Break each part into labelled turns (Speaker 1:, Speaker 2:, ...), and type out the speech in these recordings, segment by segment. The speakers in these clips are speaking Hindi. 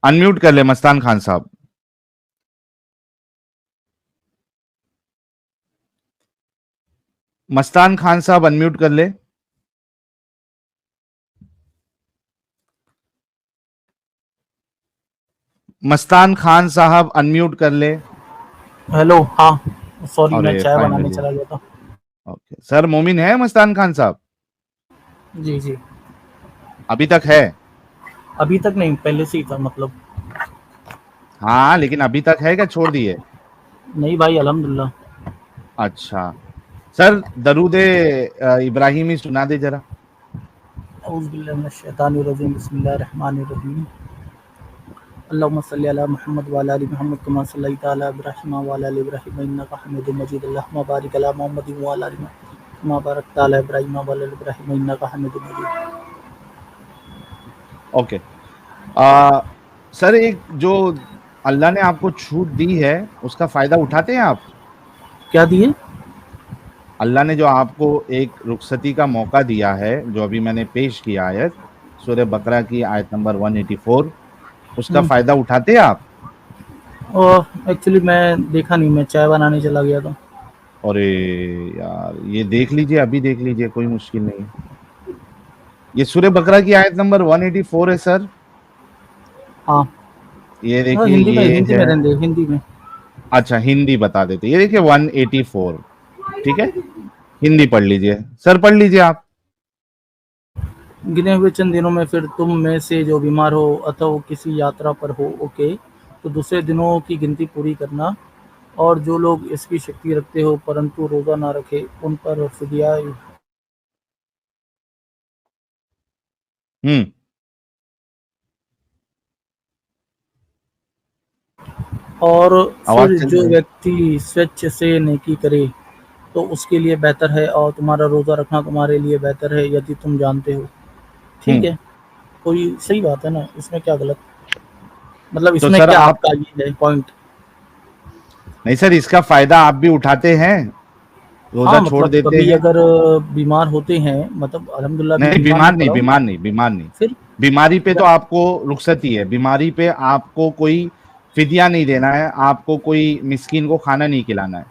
Speaker 1: अनम्यूट कर ले मस्तान खान साहब। मस्तान खान साहब अनम्यूट कर ले। मस्तान खान साहब अनम्यूट कर ले।
Speaker 2: हेलो, हाँ सॉरी, मैं
Speaker 1: अरे
Speaker 2: चाय बनाने
Speaker 1: फाइनली।
Speaker 2: चला गया था।
Speaker 1: ओके सर, मोमिन है मस्तान खान साहब?
Speaker 2: जी जी।
Speaker 1: अभी तक है?
Speaker 2: अभी तक नहीं, पहले से ही था मतलब।
Speaker 1: हाँ लेकिन अभी तक है क्या, छोड़ दिए?
Speaker 2: नहीं भाई, अल्हम्दुलिल्लाह।
Speaker 1: अच्छा सर, दरूदे इब्राहिमी सुना दे जरा।
Speaker 2: औज़ु बिल्लाहि मिनश शैतानिर रजीम, बिस्मिल्लाहिर रहमानिर रहीम। अल्लाहुम्मा सल्लि अला मुहम्मद व अला आलि मुहम्मद कमा सल्लैता अला इब्राहीम व अला आलि इब्राहीम इन्नका हमीदुम मजीद। अल्लाहुम्मा बारिक अला मुहम्मद व अला आलि मुहम्मद कमा बारकता अला इब्राहीम व अला आलि इब्राहीम इन्नका हमीदुम मजीद।
Speaker 1: ओके। सर, एक जो अल्लाह ने आपको छूट दी है उसका फायदा उठाते हैं आप?
Speaker 2: क्या दिए?
Speaker 1: अल्लाह ने जो आपको एक रुखसती का मौका दिया है, जो अभी मैंने पेश किया आयत सूरह बकरा की आयत नंबर 184, उसका फायदा उठाते हैं आप?
Speaker 2: और एक्चुअली मैं देखा नहीं, मैं चाय बनाने चला गया था।
Speaker 1: अरे यार, ये देख लीजिए, अभी देख लीजिए, कोई मुश्किल नहीं है। ये सूरह बकरा की आयत नंबर 184 है सर।
Speaker 2: हाँ।
Speaker 1: ये
Speaker 2: हाँ,
Speaker 1: देखिए, ये
Speaker 2: हिंदी
Speaker 1: है।
Speaker 2: में रहने दे, हिंदी में।
Speaker 1: अच्छा, हिंदी बता देते, ये देखिए 184। ठीक है, हिंदी पढ़ लीजिए सर, पढ़ लीजिए आप।
Speaker 2: गिने हुए चंद दिनों में फिर तुम में से जो बीमार हो अथवा वो किसी यात्रा पर हो, ओके, तो दूसरे दिनों की गिनती पूरी करना। और जो लोग इसकी शक्ति रखते हो परंतु रोजा ना रखे, उन पर फिदिया।
Speaker 1: हम्म।
Speaker 2: और
Speaker 1: आवाज
Speaker 2: फिर
Speaker 1: चली
Speaker 2: जो
Speaker 1: गई।
Speaker 2: व्यक्ति स्वेच्छ से नेकी करे तो उसके लिए बेहतर है, और तुम्हारा रोजा रखना तुम्हारे लिए बेहतर है यदि तुम जानते हो। ठीक
Speaker 1: हम्म।
Speaker 2: है, कोई सही बात है ना, इसमें क्या गलत? मतलब
Speaker 1: तो
Speaker 2: इसमें
Speaker 1: सर
Speaker 2: क्या
Speaker 1: आप,
Speaker 2: आपका ये है पॉइंट?
Speaker 1: नहीं सर, इसका फायदा आप भी उठाते हैं, रोजा
Speaker 2: हाँ
Speaker 1: छोड़
Speaker 2: मतलब
Speaker 1: देते
Speaker 2: कभी
Speaker 1: हैं?
Speaker 2: अगर बीमार होते हैं, मतलब अल्हम्दुलिल्लाह भी
Speaker 1: नहीं,
Speaker 2: बीमार
Speaker 1: बीमार
Speaker 2: नहीं
Speaker 1: नहीं,
Speaker 2: पड़ा हूँ।
Speaker 1: बीमार नहीं, बीमार नहीं।
Speaker 2: फिर
Speaker 1: बीमारी पे तो
Speaker 2: अगर
Speaker 1: आपको रुखसती है, बीमारी पे आपको कोई फिदिया नहीं देना है, आपको कोई मिस्कीन को खाना नहीं खिलाना है।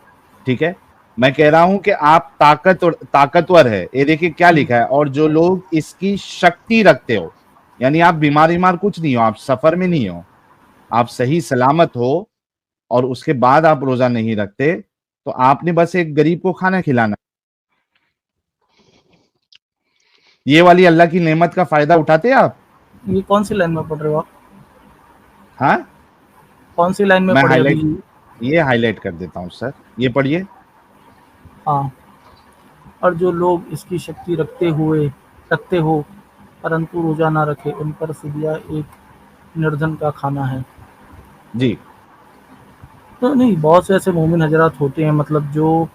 Speaker 1: ठीक है, मैं कह रहा हूं कि आप ताकतवर है, ये देखिए क्या लिखा है, और जो लोग इसकी शक्ति रखते हो, यानी आप बीमार बीमार कुछ नहीं हो, आप सफर में नहीं हो, आप सही सलामत हो, और उसके बाद आप रोजा नहीं रखते, तो आपने बस एक गरीब को खाना खिलाना। ये वाली अल्लाह की नेमत का फायदा उठाते हैं आप?
Speaker 2: ये कौन सी लाइन में पढ़ रहे हो आप?
Speaker 1: हाँ,
Speaker 2: कौन सी लाइन में
Speaker 1: मैं
Speaker 2: पढ़े अभी?
Speaker 1: हाईलाइट, ये हाईलाइट कर देता हूं सर, ये पढ़िए।
Speaker 2: हाँ। और जो लोग इसकी शक्ति रखते हो परंतु रोजा ना रखे, उन पर फिदिया एक निर्धन का खाना है।
Speaker 1: जी।
Speaker 2: तो नहीं, बहुत से ऐसे मोमिन हजरात होते हैं, मतलब जो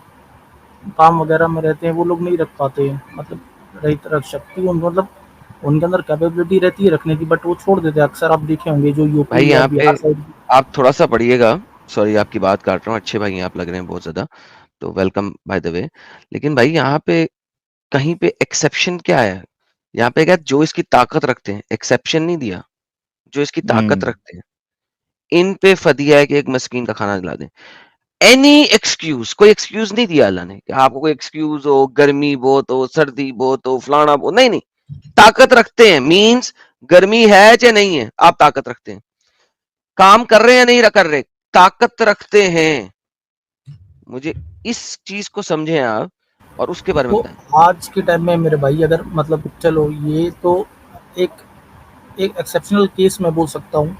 Speaker 2: काम वगैरह में रहते हैं, वो लोग नहीं रख पाते हैं, मतलब रही तरह शक्ति मतलब उनके अंदर कैपेबिलिटी रहती है रखने की, बट वो छोड़ देते हैं। अक्सर आप देखे होंगे जो
Speaker 3: भाई
Speaker 2: यूपी या
Speaker 3: यहाँ पे
Speaker 2: बिहार साइड।
Speaker 3: आप थोड़ा सा पढ़िएगा। सॉरी, आपकी बात काट रहा हूँ, अच्छे भाई आप लग रहे हैं बहुत ज्यादा, तो वेलकम बाय द वे। लेकिन भाई यहाँ पे कहीं पे एक्सेप्शन क्या है? यहाँ पे क्या, जो इसकी ताकत रखते हैं, एक्सेप्शन नहीं दिया, जो इसकी ताकत रखते हैं इन पे फदिया है कि एक मस्कीन का खाना दिला दें। एनी एक्सक्यूज, कोई एक्सक्यूज नहीं दिया अल्लाह ने कि आपको कोई एक्सक्यूज हो, गर्मी बहुत हो, सर्दी बहुत हो, फलाना बहुत, नहीं नहीं, ताकत रखते हैं मींस गर्मी है चाहे नहीं है, आप ताकत रखते हैं, काम कर रहे हैं या नहीं कर रहे, ताकत रखते हैं। मुझे इस चीज को समझे आप, और उसके बारे में
Speaker 2: तो
Speaker 3: बताएं।
Speaker 2: आज के टाइम में मेरे भाई, अगर मतलब चलो ये तो एक एक एक्सेप्शनल केस मैं बोल सकता हूँ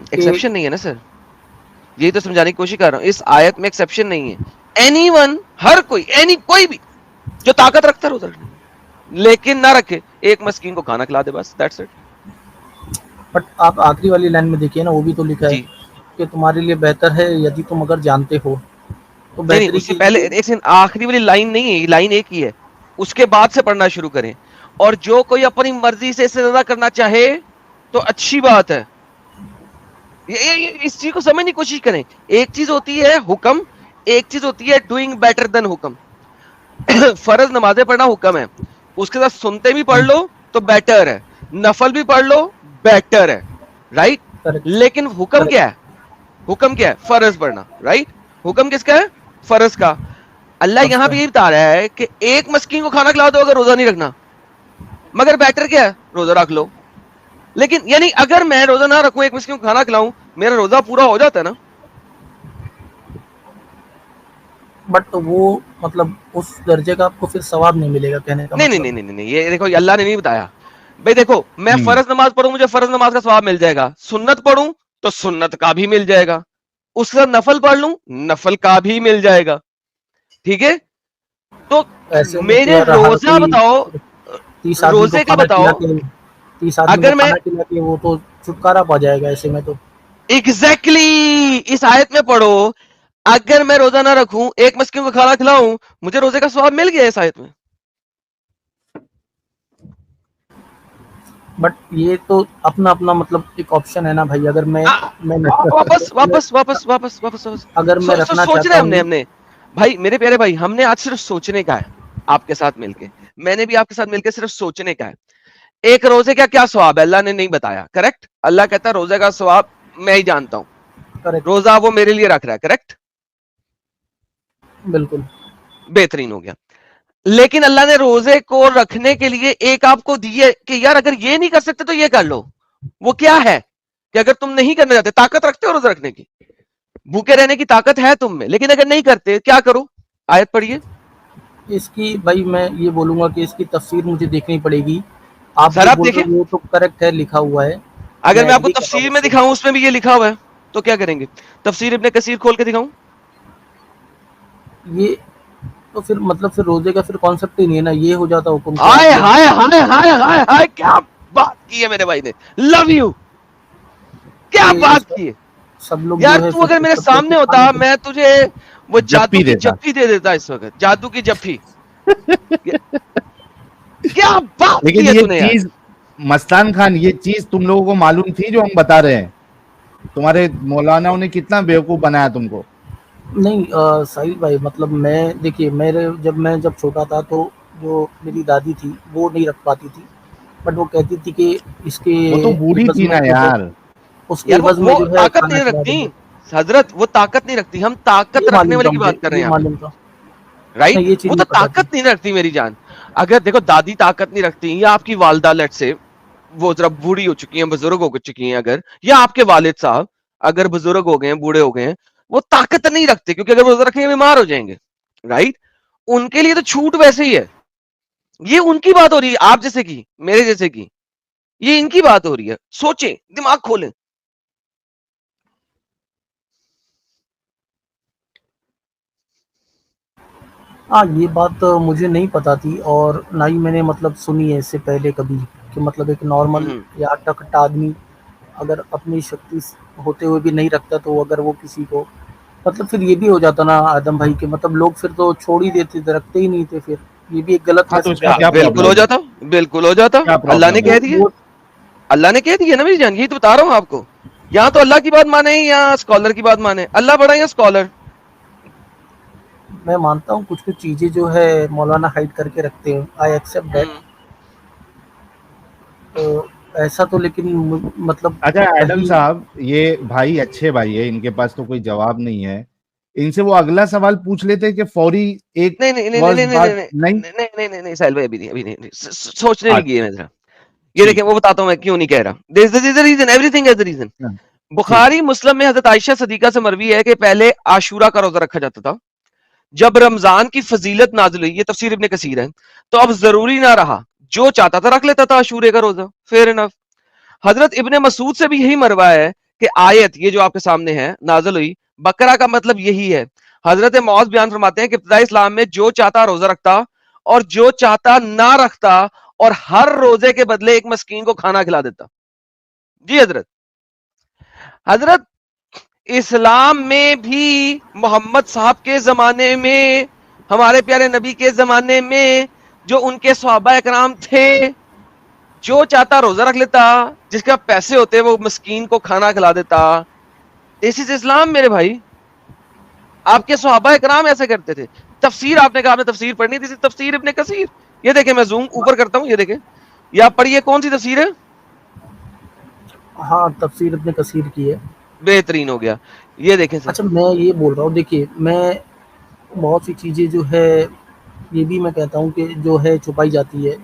Speaker 2: कि
Speaker 3: एक्सेप्शन नहीं है ना सर, यही तो समझाने की कोशिश कर रहा हूं, इस आयत में एक्सेप्शन नहीं है। एनीवन, हर कोई, एनी कोई भी जो ताकत रखता है रोजा रखने की, लेकिन ना रखे, एक मस्कीन को खाना खिला दे, बस दैट्स इट।
Speaker 2: बट आप आखिरी वाली लाइन में देखिए ना, वो भी तो लिखा है
Speaker 3: जी
Speaker 2: कि तुम्हारे लिए बेहतर है यदि तुम अगर जानते हो, तो
Speaker 3: नहीं नहीं,
Speaker 2: बेहतरी
Speaker 3: उससे
Speaker 2: के
Speaker 3: पहले
Speaker 2: लिए।
Speaker 3: एक सेकंड, आखिरी वाली लाइन नहीं है, लाइन एक ही है, उसके बाद से पढ़ना शुरू करें। और जो कोई अपनी मर्जी से इससे ज्यादा करना चाहे तो अच्छी बात है। इस चीज को समझने की कोशिश करें। एक चीज होती है हुक्म, एक चीज होती है डूइंग बेटर देन हुक्म। फर्ज नमाजें पढ़ना हुक्म है, उसके साथ सुनते भी पढ़ लो तो बेटर है, नफल भी पढ़ लो बेटर है, राइट?
Speaker 2: करेक्ट
Speaker 3: लेकिन हुक्म क्या है? हुक्म क्या है? फर्ज पढ़ना, राइट? हुक्म किसका है? फर्ज का। अल्लाह
Speaker 2: फर्ज
Speaker 3: यहां
Speaker 2: का।
Speaker 3: पे ये बता रहा है कि एक मस्कीन को खाना खिला दो अगर रोजा नहीं रखना, मगर बेटर क्या है? रोजा रख लो। लेकिन यानी अगर मैं रोजा ना रखूं, एक मस्कीन को खाना खिलाऊं, मेरा रोजा पूरा हो जाता है ना?
Speaker 2: बट वो मतलब उस दर्जे का आपको फिर सवाब नहीं मिलेगा, कहने का
Speaker 3: नहीं नहीं
Speaker 2: मतलब।
Speaker 3: नहीं नहीं नहीं, ये देखो, ये अल्लाह ने नहीं बताया भाई। देखो, मैं
Speaker 1: हम्म
Speaker 3: फर्ज नमाज पढ़ूं, मुझे फर्ज नमाज का सवाब मिल जाएगा। सुन्नत पढ़ूं तो सुन्नत का भी मिल जाएगा। उसके साथ नफल पढ़ लूं, नफल का भी मिल जाएगा। ठीक है? तो
Speaker 2: ऐसे में तो
Speaker 3: मेरे
Speaker 2: यार हर
Speaker 3: रोजा
Speaker 2: कोई
Speaker 3: बताओ,
Speaker 2: 30 आदमी को
Speaker 3: रोजे का
Speaker 2: खाना खिला
Speaker 3: बताओ।
Speaker 2: के, 30 आदमी को
Speaker 3: अगर मैं
Speaker 2: खाना खिला के वो तो छुटकारा पा जाएगा ऐसे में तो।
Speaker 3: एग्जैक्टली exactly, इस आयत में पढ़ो, अगर मैं रोजा ना रखूं, एक मस्किन को खाना खिलाऊं, मुझे रोजे का सवाब मिल गया इस आयत में।
Speaker 2: बट ये तो अपना अपना मतलब एक ऑप्शन है ना भाई। अगर मैं नहीं रख सकता,
Speaker 3: वापस वापस वापस वापस वापस वापस
Speaker 2: अगर मैं रखना
Speaker 3: सोचना
Speaker 2: चाहता
Speaker 3: है,
Speaker 2: हूँ।
Speaker 3: हमने भाई, मेरे प्यारे भाई, हमने आज सिर्फ सोचने का है आपके साथ मिलके। मैंने भी आपके साथ मिलके सिर्फ सोचने का है। एक रोजे का क्या सवाब है अल्लाह ने नहीं बताया, करेक्ट? अल्लाह कहता है रोजे का सवाब मैं ही जानता हूं,
Speaker 2: करेक्ट,
Speaker 3: रोजा वो मेरे लिए रख रहा है, करेक्ट?
Speaker 2: बिल्कुल।
Speaker 3: बेहतरीन हो गया। लेकिन अल्लाह ने रोजे को रखने के लिए एक आपको दी है कि यार अगर ये नहीं कर सकते तो ये कर लो। वो क्या है कि अगर तुम नहीं करना चाहते, ताकत रखते हो रोजा रखने की, भूखे रहने की ताकत है तुम में, लेकिन अगर नहीं करते क्या करो? आयत पढ़िए
Speaker 2: इसकी भाई मैं ये बोलूंगा कि इसकी तफसीर मुझे देखनी पड़ेगी। आप
Speaker 3: सर,
Speaker 2: जो
Speaker 3: आप
Speaker 2: बोल रहे
Speaker 3: देखिए।
Speaker 2: हो वो तो करेक्ट है, लिखा हुआ है,
Speaker 3: अगर
Speaker 2: मैं
Speaker 3: मैं आपको
Speaker 2: एग्री कर रहा हूँ
Speaker 3: तफसीर में
Speaker 2: उससे।
Speaker 3: दिखाऊं, उसमें भी ये लिखा हुआ है, तो क्या करेंगे? तफसीर इब्ने कसीर खोल के दिखाऊं?
Speaker 2: ये तो फिर मतलब फिर रोजे का फिर कॉन्सेप्ट ही नहीं है ना, ये हो जाता हुक्म कि आप
Speaker 3: हाय
Speaker 2: लोग
Speaker 3: हाय हाय हाय हाय हाय, क्या बात की है मेरे भाई ने, लव यू, क्या
Speaker 2: कि
Speaker 3: बात
Speaker 2: इस
Speaker 3: की है
Speaker 2: सब लोग जो
Speaker 3: यार।
Speaker 2: है
Speaker 3: तू
Speaker 2: फिर
Speaker 3: अगर
Speaker 2: इस
Speaker 3: मेरे
Speaker 2: सब पे
Speaker 3: सामने
Speaker 2: खाने
Speaker 3: होता,
Speaker 2: को।
Speaker 3: मैं तुझे वो जादू
Speaker 1: जप्पी
Speaker 3: की
Speaker 1: देता।
Speaker 3: जप्फी दे देता इस वक्त, जादू की जप्फी। क्या बात की
Speaker 1: लेकिन
Speaker 3: है
Speaker 1: ये
Speaker 3: तूने यार।
Speaker 1: चीज, मस्तान खान, ये चीज तुम लोगों को मालूम थी जो हम बता रहे हैं? तुम्हारे मौलानाओं ने कितना बेवकूफ बनाया तुमको।
Speaker 2: नहीं साहिल भाई, मतलब मैं देखिए, जब छोटा था तो जो मेरी दादी थी वो नहीं रख पाती थी। बट वो कहती थी कि इसके
Speaker 1: वो तो बूढ़ी
Speaker 2: इवज
Speaker 1: थी
Speaker 2: में
Speaker 1: ना
Speaker 2: जो है,
Speaker 1: यार।
Speaker 2: उसके
Speaker 3: यार
Speaker 2: इवज में
Speaker 3: वो
Speaker 2: जो है
Speaker 3: ताकत
Speaker 2: खाना
Speaker 3: नहीं
Speaker 2: खिला
Speaker 3: रखती
Speaker 2: देंगे।
Speaker 3: हजरत, वो ताकत नहीं रखती। हम ताकत
Speaker 2: ये
Speaker 3: रखने
Speaker 2: मालूम
Speaker 3: वाले
Speaker 2: था
Speaker 3: की
Speaker 2: मुझे,
Speaker 3: बात कर रहे
Speaker 2: ये
Speaker 3: हैं यहाँ पे,
Speaker 2: मालूम था।
Speaker 3: राइट?
Speaker 2: नहीं, ये चीज
Speaker 3: वो तो
Speaker 2: नहीं पता थी।
Speaker 3: ताकत नहीं रखती मेरी जान। अगर देखो दादी ताकत नहीं रखती, या आपकी वालदा लेट से वो जरा बूढ़ी हो चुकी हैं, बुजुर्ग हो चुकी हैं अगर, या आपके वालिद साहब अगर बुजुर्ग हो गए हैं, बूढ़े हो गए हैं, वो ताकत नहीं रखते, क्योंकि अगर वो रोजा रखेंगे बीमार हो जाएंगे, राइट? उनके लिए तो छूट वैसे ही है। ये उनकी बात हो रही है, आप जैसे की, मेरे जैसे की, ये इनकी बात हो रही है। सोचें, दिमाग खोलें।
Speaker 2: हाँ, ये बात तो मुझे नहीं पता थी, और ना ही मैंने मतलब सुनी है इससे पहले कभी, कि मतलब एक नॉर्मल
Speaker 3: हम्म।
Speaker 2: या अट्टा-कट्टा आदमी अगर अपनी शक्ति होते हुए भी नहीं रखता, तो अगर वो किसी को मतलब फिर ये भी हो जाता ना आदम भाई, के मतलब लोग फिर तो छोड़ ही देते थे, रखते ही नहीं थे फिर। ये भी एक गलत
Speaker 1: हाँ, तो
Speaker 2: मैसेज
Speaker 1: इसमें
Speaker 2: जाता
Speaker 1: क्या
Speaker 2: था
Speaker 3: बिल्कुल
Speaker 2: लोगों
Speaker 3: हो
Speaker 1: प्रॉब्लम
Speaker 2: को।
Speaker 1: है?
Speaker 3: जाता, बिल्कुल हो जाता।
Speaker 1: क्या
Speaker 3: अल्लाह ने
Speaker 1: प्रॉब्लम है?
Speaker 3: कह दिया,
Speaker 2: वो
Speaker 3: अल्लाह ने कह दिया ना मेरी जान, यही तो बता रहा हूं आपको। यहाँ तो अल्लाह की बात माने या स्कॉलर की बात माने, अल्लाह बड़ा या स्कॉलर?
Speaker 2: मैं मानता हूँ कुछ-कुछ चीज़ें जो है मौलाना हाइड करके रखते हैं, आई एक्सेप्ट दैट।
Speaker 3: हम्म।
Speaker 2: तो ऐसा तो लेकिन मतलब
Speaker 1: अच्छा एडम
Speaker 2: कहीं
Speaker 1: साहब, ये भाई अच्छे भाई है, इनके पास तो कोई जवाब नहीं है। इनसे वो अगला सवाल पूछ लेते कि फौरी एक
Speaker 3: नहीं नहीं नहीं नहीं
Speaker 1: वर्ष
Speaker 3: नहीं नहीं
Speaker 1: बाद
Speaker 3: नहीं
Speaker 1: नहीं।
Speaker 3: नहीं नहीं नहीं नहीं साहिल भाई, अभी नहीं, अभी नहीं, नहीं। सोचने लगी
Speaker 1: अच्छा,
Speaker 3: है जरा। ये देखें,
Speaker 1: ठीक है।
Speaker 3: वो बताता हूं मैं क्यों नहीं कह रहा। This is the reason, everything is the reason.
Speaker 1: हाँ, ठीक है।
Speaker 3: बुखारी मुस्लिम में हजरत आयशा सदीका से मरवी है कि पहले आशूरा का रोजा रखा जाता था। जब रमजान की फजीलत नाजिल हुई, ये तफसीर इब्ने कसीर है, तो अब जरूरी ना रहा, जो चाहता था रख लेता था आशूरे का रोजा। Fair enough. हजरत इब्ने मसूद से भी यही मरवा है कि आयत ये जो आपके सामने है नाजिल हुई, बकरा का मतलब यही है। हजरत मौज बयान फरमाते हैं कि इब्तिदाई इस्लाम में जो चाहता रोजा रखता और जो चाहता ना रखता, और हर रोजे के बदले एक मस्कीन को खाना खिला देता। जी हजरत। हजरत इस्लाम में भी मोहम्मद साहब के जमाने में, हमारे प्यारे नबी के जमाने में, जो उनके सहाबा एकराम थे, जो चाहता रोजा रख लेता, जिसके पास पैसे होते वो मस्कीन को खाना खिला देता। दिस इज इस्लाम मेरे भाई। आपके सहाबा एकराम ऐसे करते थे। तफसीर आपने कहा आपने तफसीर पढ़नी, दिस इज तफसीर इब्ने कसीर। ये देखे, मैं जूम ऊपर करता हूं, ये देखे, ये आप पढ़िए, कौन सी तफसीर है?
Speaker 2: हाँ, तफसीर इब्न कसीर की है।
Speaker 3: बेहतरीन हो गया। ये देखें सर।
Speaker 2: अच्छा, मैं ये बोल रहा हूँ, देखिए मैं बहुत सी चीज़ें जो है ये भी मैं कहता हूँ कि जो है छुपाई जाती है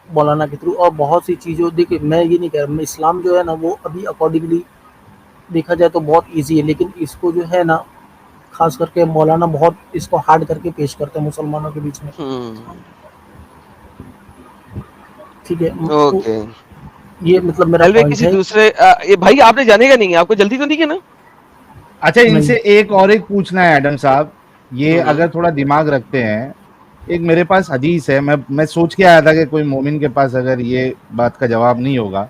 Speaker 2: मौलाना के थ्रू, और बहुत सी चीज़ों, देखिए मैं ये नहीं कह रहा, मैं इस्लाम जो है ना वो अभी अकॉर्डिंगली देखा जाए तो बहुत ईजी है, लेकिन इसको जो है ना खास करके मौलाना बहुत इसको हार्ड करके पेश करते हैं मुसलमानों के बीच में। ठीक है, तो
Speaker 3: ओके।
Speaker 2: ये मतलब मेरा
Speaker 3: साहिल भाई
Speaker 2: पॉइंट
Speaker 3: किसी
Speaker 2: है।
Speaker 3: दूसरे ये भाई आपने जाने का नहीं है, आपको जल्दी तो नहीं है ना?
Speaker 1: अच्छा, इनसे
Speaker 2: नहीं,
Speaker 1: एक पूछना है एडम साहब, ये
Speaker 3: हम्म।
Speaker 1: अगर थोड़ा दिमाग रखते हैं। एक मेरे पास हदीस है, मैं सोच के आया था कि कोई मोमिन के पास अगर ये बात का जवाब नहीं होगा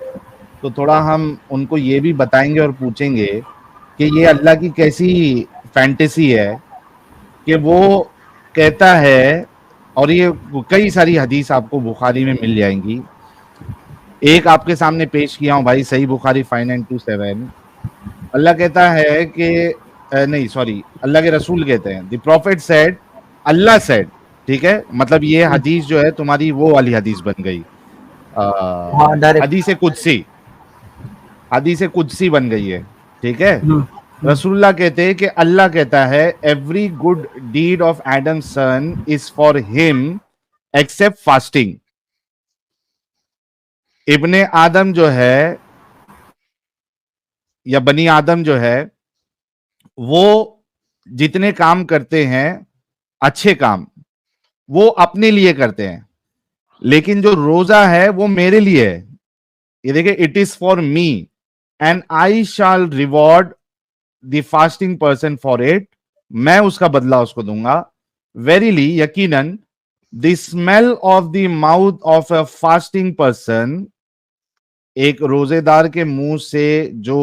Speaker 1: तो थोड़ा हम उनको ये भी बताएंगे और पूछेंगे कि ये अल्लाह की कैसी फैंटेसी है कि वो कहता है। और ये कई सारी हदीस आपको बुखारी में मिल जाएंगी। एक आपके सामने पेश किया हूं भाई, सही बुखारी 5927। अल्लाह कहता है कि नहीं सॉरी, अल्लाह के रसूल कहते हैं, the profit said, Allah said, ठीक है, मतलब ये हदीस जो है तुम्हारी वो वाली हदीस बन गई,
Speaker 2: हाँ डायरेक्ट।
Speaker 1: हदीस कुदसी, हदीस कुदसी बन गई है, ठीक है।
Speaker 2: हम्म, हम्म,
Speaker 1: रसूलुल्लाह कहते हैं कि अल्लाह कहता है every good deed of Adam son is for him except fasting. इब्ने आदम जो है या बनी आदम जो है वो जितने काम करते हैं अच्छे काम, वो अपने लिए करते हैं, लेकिन जो रोजा है वो मेरे लिए है। ये देखिए, it is for me and I shall reward the fasting person for it. मैं उसका बदला उसको दूंगा। वेरीली, यकीनन, the smell of the mouth of a fasting person, एक रोजेदार के मुंह से जो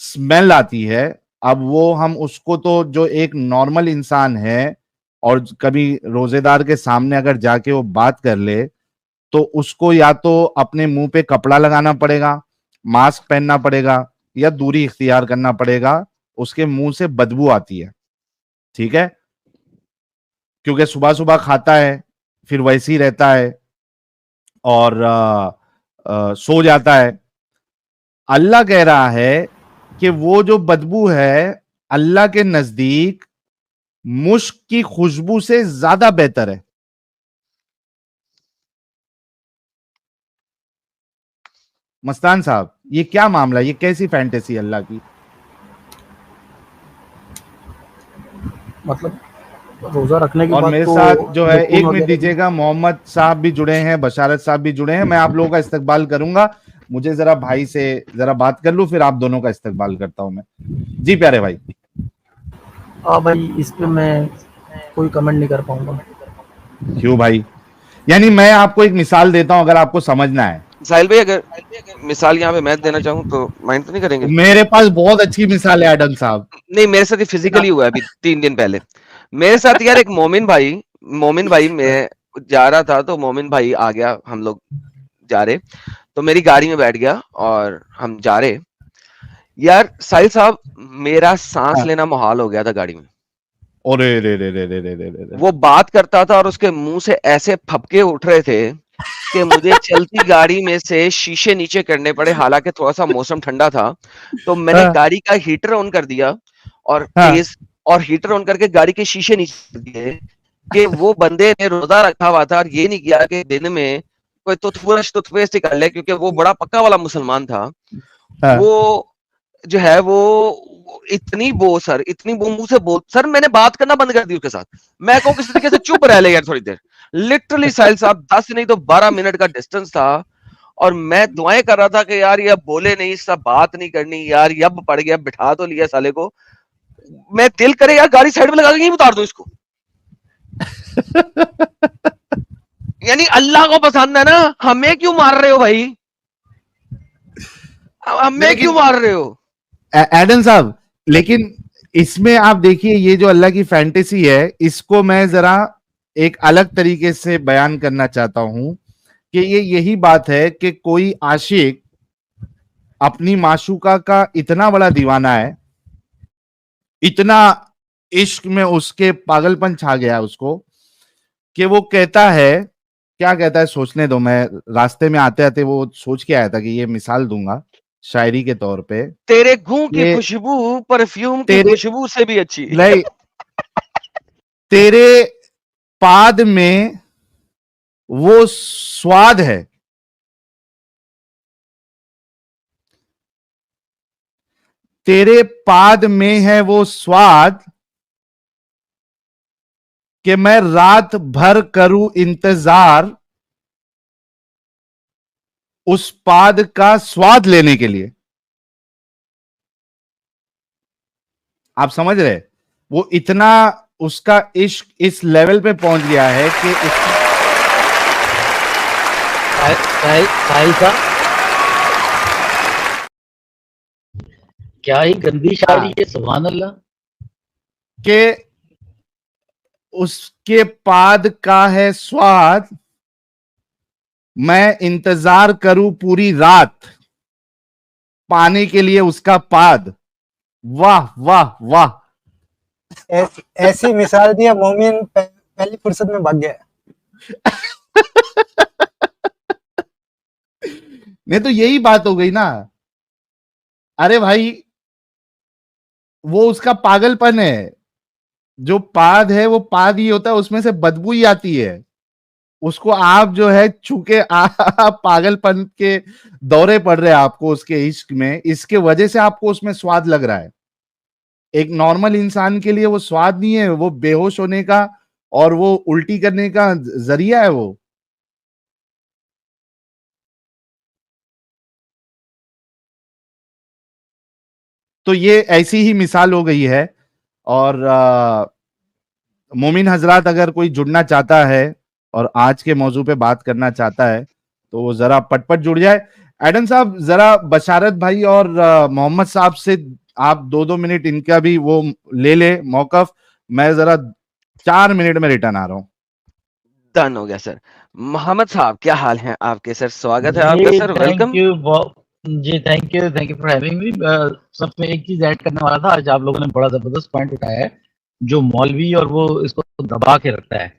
Speaker 1: स्मेल आती है, अब वो हम उसको तो जो एक नॉर्मल इंसान है और कभी रोजेदार के सामने अगर जाके वो बात कर ले तो उसको या तो अपने मुंह पे कपड़ा लगाना पड़ेगा, मास्क पहनना पड़ेगा, या दूरी इख्तियार करना पड़ेगा। उसके मुंह से बदबू आती है, ठीक है, क्योंकि सुबह सुबह खाता है, फिर वैसे ही रहता है और सो जाता है। अल्लाह कह रहा है कि वो जो बदबू है अल्लाह के नजदीक मुश्क की खुशबू से ज्यादा बेहतर है। मस्तान साहब, ये क्या मामला, ये कैसी फैंटेसी अल्लाह की?
Speaker 2: मतलब रोजा रखने के
Speaker 1: और
Speaker 2: बाद
Speaker 1: मेरे
Speaker 2: तो
Speaker 1: साथ जो है,
Speaker 2: यकून
Speaker 1: एक मिनट
Speaker 2: वगैरह भी।
Speaker 1: दीजिएगा, मोहम्मद साहब भी जुड़े हैं, बशारत साहब भी जुड़े हैं। मैं आप लोगों का इस्तकबाल करूंगा। मुझे जरा भाई से जरा बात कर लूं, फिर आप दोनों का इस्तकबाल करता हूं मैं। जी प्यारे भाई।
Speaker 2: हाँ भाई, इस पे मैं कोई कमेंट नहीं कर पाऊंगा।
Speaker 1: क्यों भाई? यानी मैं आपको एक मिसाल देता हूं, अगर आपको समझना है।
Speaker 3: साहिल भाई अगर मिसाल यहाँ पे मैं देना चाहूँ तो माइंड तो नहीं करेंगे?
Speaker 1: मेरे पास बहुत अच्छी मिसाल है एडम साहब।
Speaker 3: नहीं, मेरे साथ ये फिजिकली हुआ है अभी 3 दिन पहले। मेरे साथ यार एक मोमिन भाई मैं जा रहा था तो मोमिन भाई आ गया, हम लोग जा रहे, तो मेरी गाड़ी में बैठ गया और हम जा रहे। यार साहिल साहब, मेरा सांस
Speaker 1: हाँ।
Speaker 3: लेना मुहाल हो गया था गाड़ी में।
Speaker 1: अरे रे रे रे रे रे रे रे रे।
Speaker 3: वो बात करता था और उसके मुंह से ऐसे फपके उठ रहे थे कि मुझे चलती गाड़ी में से शीशे नीचे करने पड़े, हालांकि थोड़ा सा मौसम ठंडा था। तो मैंने
Speaker 1: हाँ,
Speaker 3: गाड़ी का हीटर ऑन कर दिया और
Speaker 1: हाँ,
Speaker 3: तेज, और हीटर ऑन करके गाड़ी के शीशे नीचे कर दिए कि वो बंदे ने रोजा रखा हुआ था और ये नहीं किया कि दिन में कोई टूथपेस्ट ही कर ले, क्योंकि वो बड़ा पक्का वाला मुसलमान था।
Speaker 1: हाँ।
Speaker 3: वो जो है वो इतनी बो सर, इतनी बो मुंह से बोल सर, मैंने बात करना बंद कर दी उसके साथ। मैं कहूँ किसी तरीके से चुप रह ले यार थोड़ी देर। लिटरली साहिल साहब 10 नहीं तो 12 मिनट का डिस्टेंस था और मैं दुआएं कर रहा था कि यार ये अब बोले नहीं, इससे बात नहीं करनी यार, ये अब पड़ गया, बिठा तो लिया साले को। मैं दिल करे यार गाड़ी साइड में लगा के यहीं उतार दूं इसको। यानी अल्लाह को पसंद है ना, हमें क्यों मार रहे हो भाई? हमें क्यों
Speaker 1: लेकिन
Speaker 3: मार रहे हो?
Speaker 1: एडम साहब, लेकिन इसमें आप देखिए, ये जो अल्लाह की फैंटेसी है, इसको मैं जरा एक अलग तरीके से बयान करना चाहता हूं कि ये यही बात है कि कोई आशिक अपनी माशूका का इतना बड़ा दीवाना है, इतना इश्क में उसके पागलपन छा गया उसको, कि वो कहता है, क्या कहता है सोचने दो, मैं रास्ते में आते आते वो सोच के आया था कि ये मिसाल दूंगा। शायरी के तौर पे
Speaker 3: तेरे घूं की
Speaker 1: ये
Speaker 3: खुशबू परफ्यूम की
Speaker 1: तेरे
Speaker 3: खुशबू से भी अच्छी।
Speaker 1: नहीं, तेरे पाद में वो स्वाद है, तेरे पाद में है वो स्वाद कि मैं रात भर करूं इंतजार उस पाद का स्वाद लेने के लिए। आप समझ रहे, वो इतना उसका इश्क इस लेवल पे पहुंच गया है कि
Speaker 2: साहिल का क्या ही गंदी शायरी है, सुभान अल्लाह।
Speaker 1: के उसके पाद का है स्वाद, मैं इंतजार करूं पूरी रात पाने के लिए उसका पाद। वाह वाह वाह,
Speaker 4: ऐसी मिसाल दिया मोमिन पहली फुर्सत में भाग गया।
Speaker 1: नहीं तो यही बात हो गई ना। अरे भाई, वो उसका पागलपन है। जो पाद है वो पाद ही होता है, उसमें से बदबू ही आती है। उसको आप जो है चूंकि आप पागलपन के दौरे पड़ रहे हैं आपको उसके इश्क में, इसके वजह से आपको उसमें स्वाद लग रहा है। एक नॉर्मल इंसान के लिए वो स्वाद नहीं है, वो बेहोश होने का और वो उल्टी करने का जरिया है वो। तो ये ऐसी ही मिसाल हो गई है। और मोमिन हजरात अगर कोई जुड़ना चाहता है और आज के मौजू पे बात करना चाहता है तो वो जरा पटपट जुड़ जाए। एडन साहब, जरा बशारत भाई और मोहम्मद साहब से आप 2-2 मिनट इनका भी वो ले मौकफ। मैं जरा 4 मिनट में रिटर्न आ रहा हूँ।
Speaker 3: डन हो गया सर। मोहम्मद साहब क्या हाल है आपके सर? स्वागत है आपका सर, वेलकम।
Speaker 2: जी thank you for having me. सब में एक चीज ऐड करने वाला था, आज आप लोगों ने बड़ा जबरदस्त पॉइंट उठाया है, जो मौलवी और वो इसको दबा के रखता है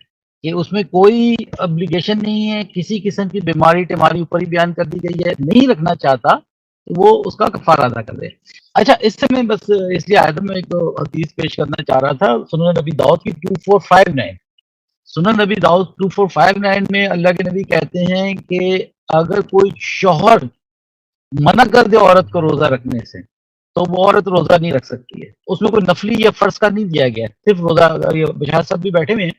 Speaker 2: कि उसमें कोई ऑब्लिगेशन नहीं है, किसी किस्म की बीमारी टिमारी ऊपर ही बयान कर दी गई है, नहीं रखना चाहता तो वो उसका कफारा अदा कर दे। अच्छा, इससे मैं बस इसलिए आया था, मैं एक हदीस पेश करना चाह रहा था, सुनन नबी दाऊद की 2459। सुनन नबी दाऊद 2459 में अल्लाह के नबी कहते हैं कि अगर कोई शौहर मना कर दे औरत को रोजा रखने से, तो वो औरत रोजा नहीं रख सकती है। उसमें कोई नफली या फर्ज का नहीं दिया गया, सिर्फ रोजा। ये बशहार साहब भी बैठे हुए हैं,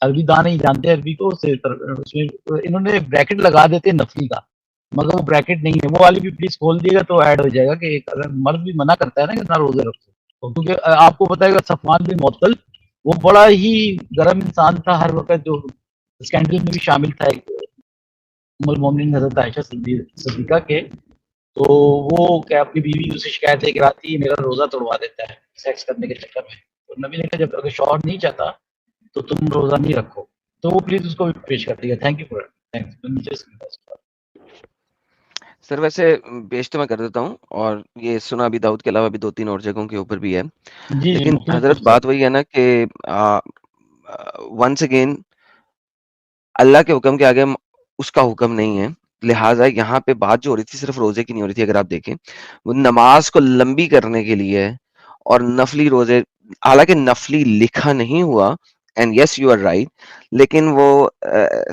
Speaker 2: अरबी दान नहीं जानते अरबी को, उसमें इन्होंने ब्रैकेट लगा देते हैं नफली का, मगर वो ब्रैकेट नहीं है। वो वाली भी प्लीज खोल दिएगा तो ऐड हो जाएगा कि एक अगर मर्द भी मना करता है ना कि ना रोजे रखो, तो क्योंकि आपको पता है सफवान बिन मुअत्तल वो बड़ा ही गर्म इंसान था, हर वक्त जो स्कैंडल में भी शामिल था, उम्मुल मोमिनीन हजरत आयशा सिद्दीका के। तो वो क्या अपनी बीवी उसे शिकायत लेकर आती है, मेरा रोजा तोड़वा देता है सेक्स करने के चक्कर में। तो नबी ने कहा जब अगर शौहर नहीं चाहता तो तुम रोजा नहीं रखो, तो वो प्लीज उसको भी पेश कर दिया। Thank you for thanks.
Speaker 3: Sir वैसे पेश तो मैं कर देता हूँ, और ये सुना अभी दाऊद के अलावा भी 2-3 और जगहों के ऊपर भी है। लेकिन हजरत बात वही है ना कि वंस अगेन अल्लाह के हुक्म के आगे उसका हुक्म नहीं है। लिहाजा यहाँ पे बात जो हो रही थी सिर्फ रोजे की नहीं हो रही थी। अगर आप देखें, वो नमाज को लंबी करने के लिए है, और नफली रोजे, हालांकि नफली लिखा नहीं हुआ, and yes you are right, लेकिन वो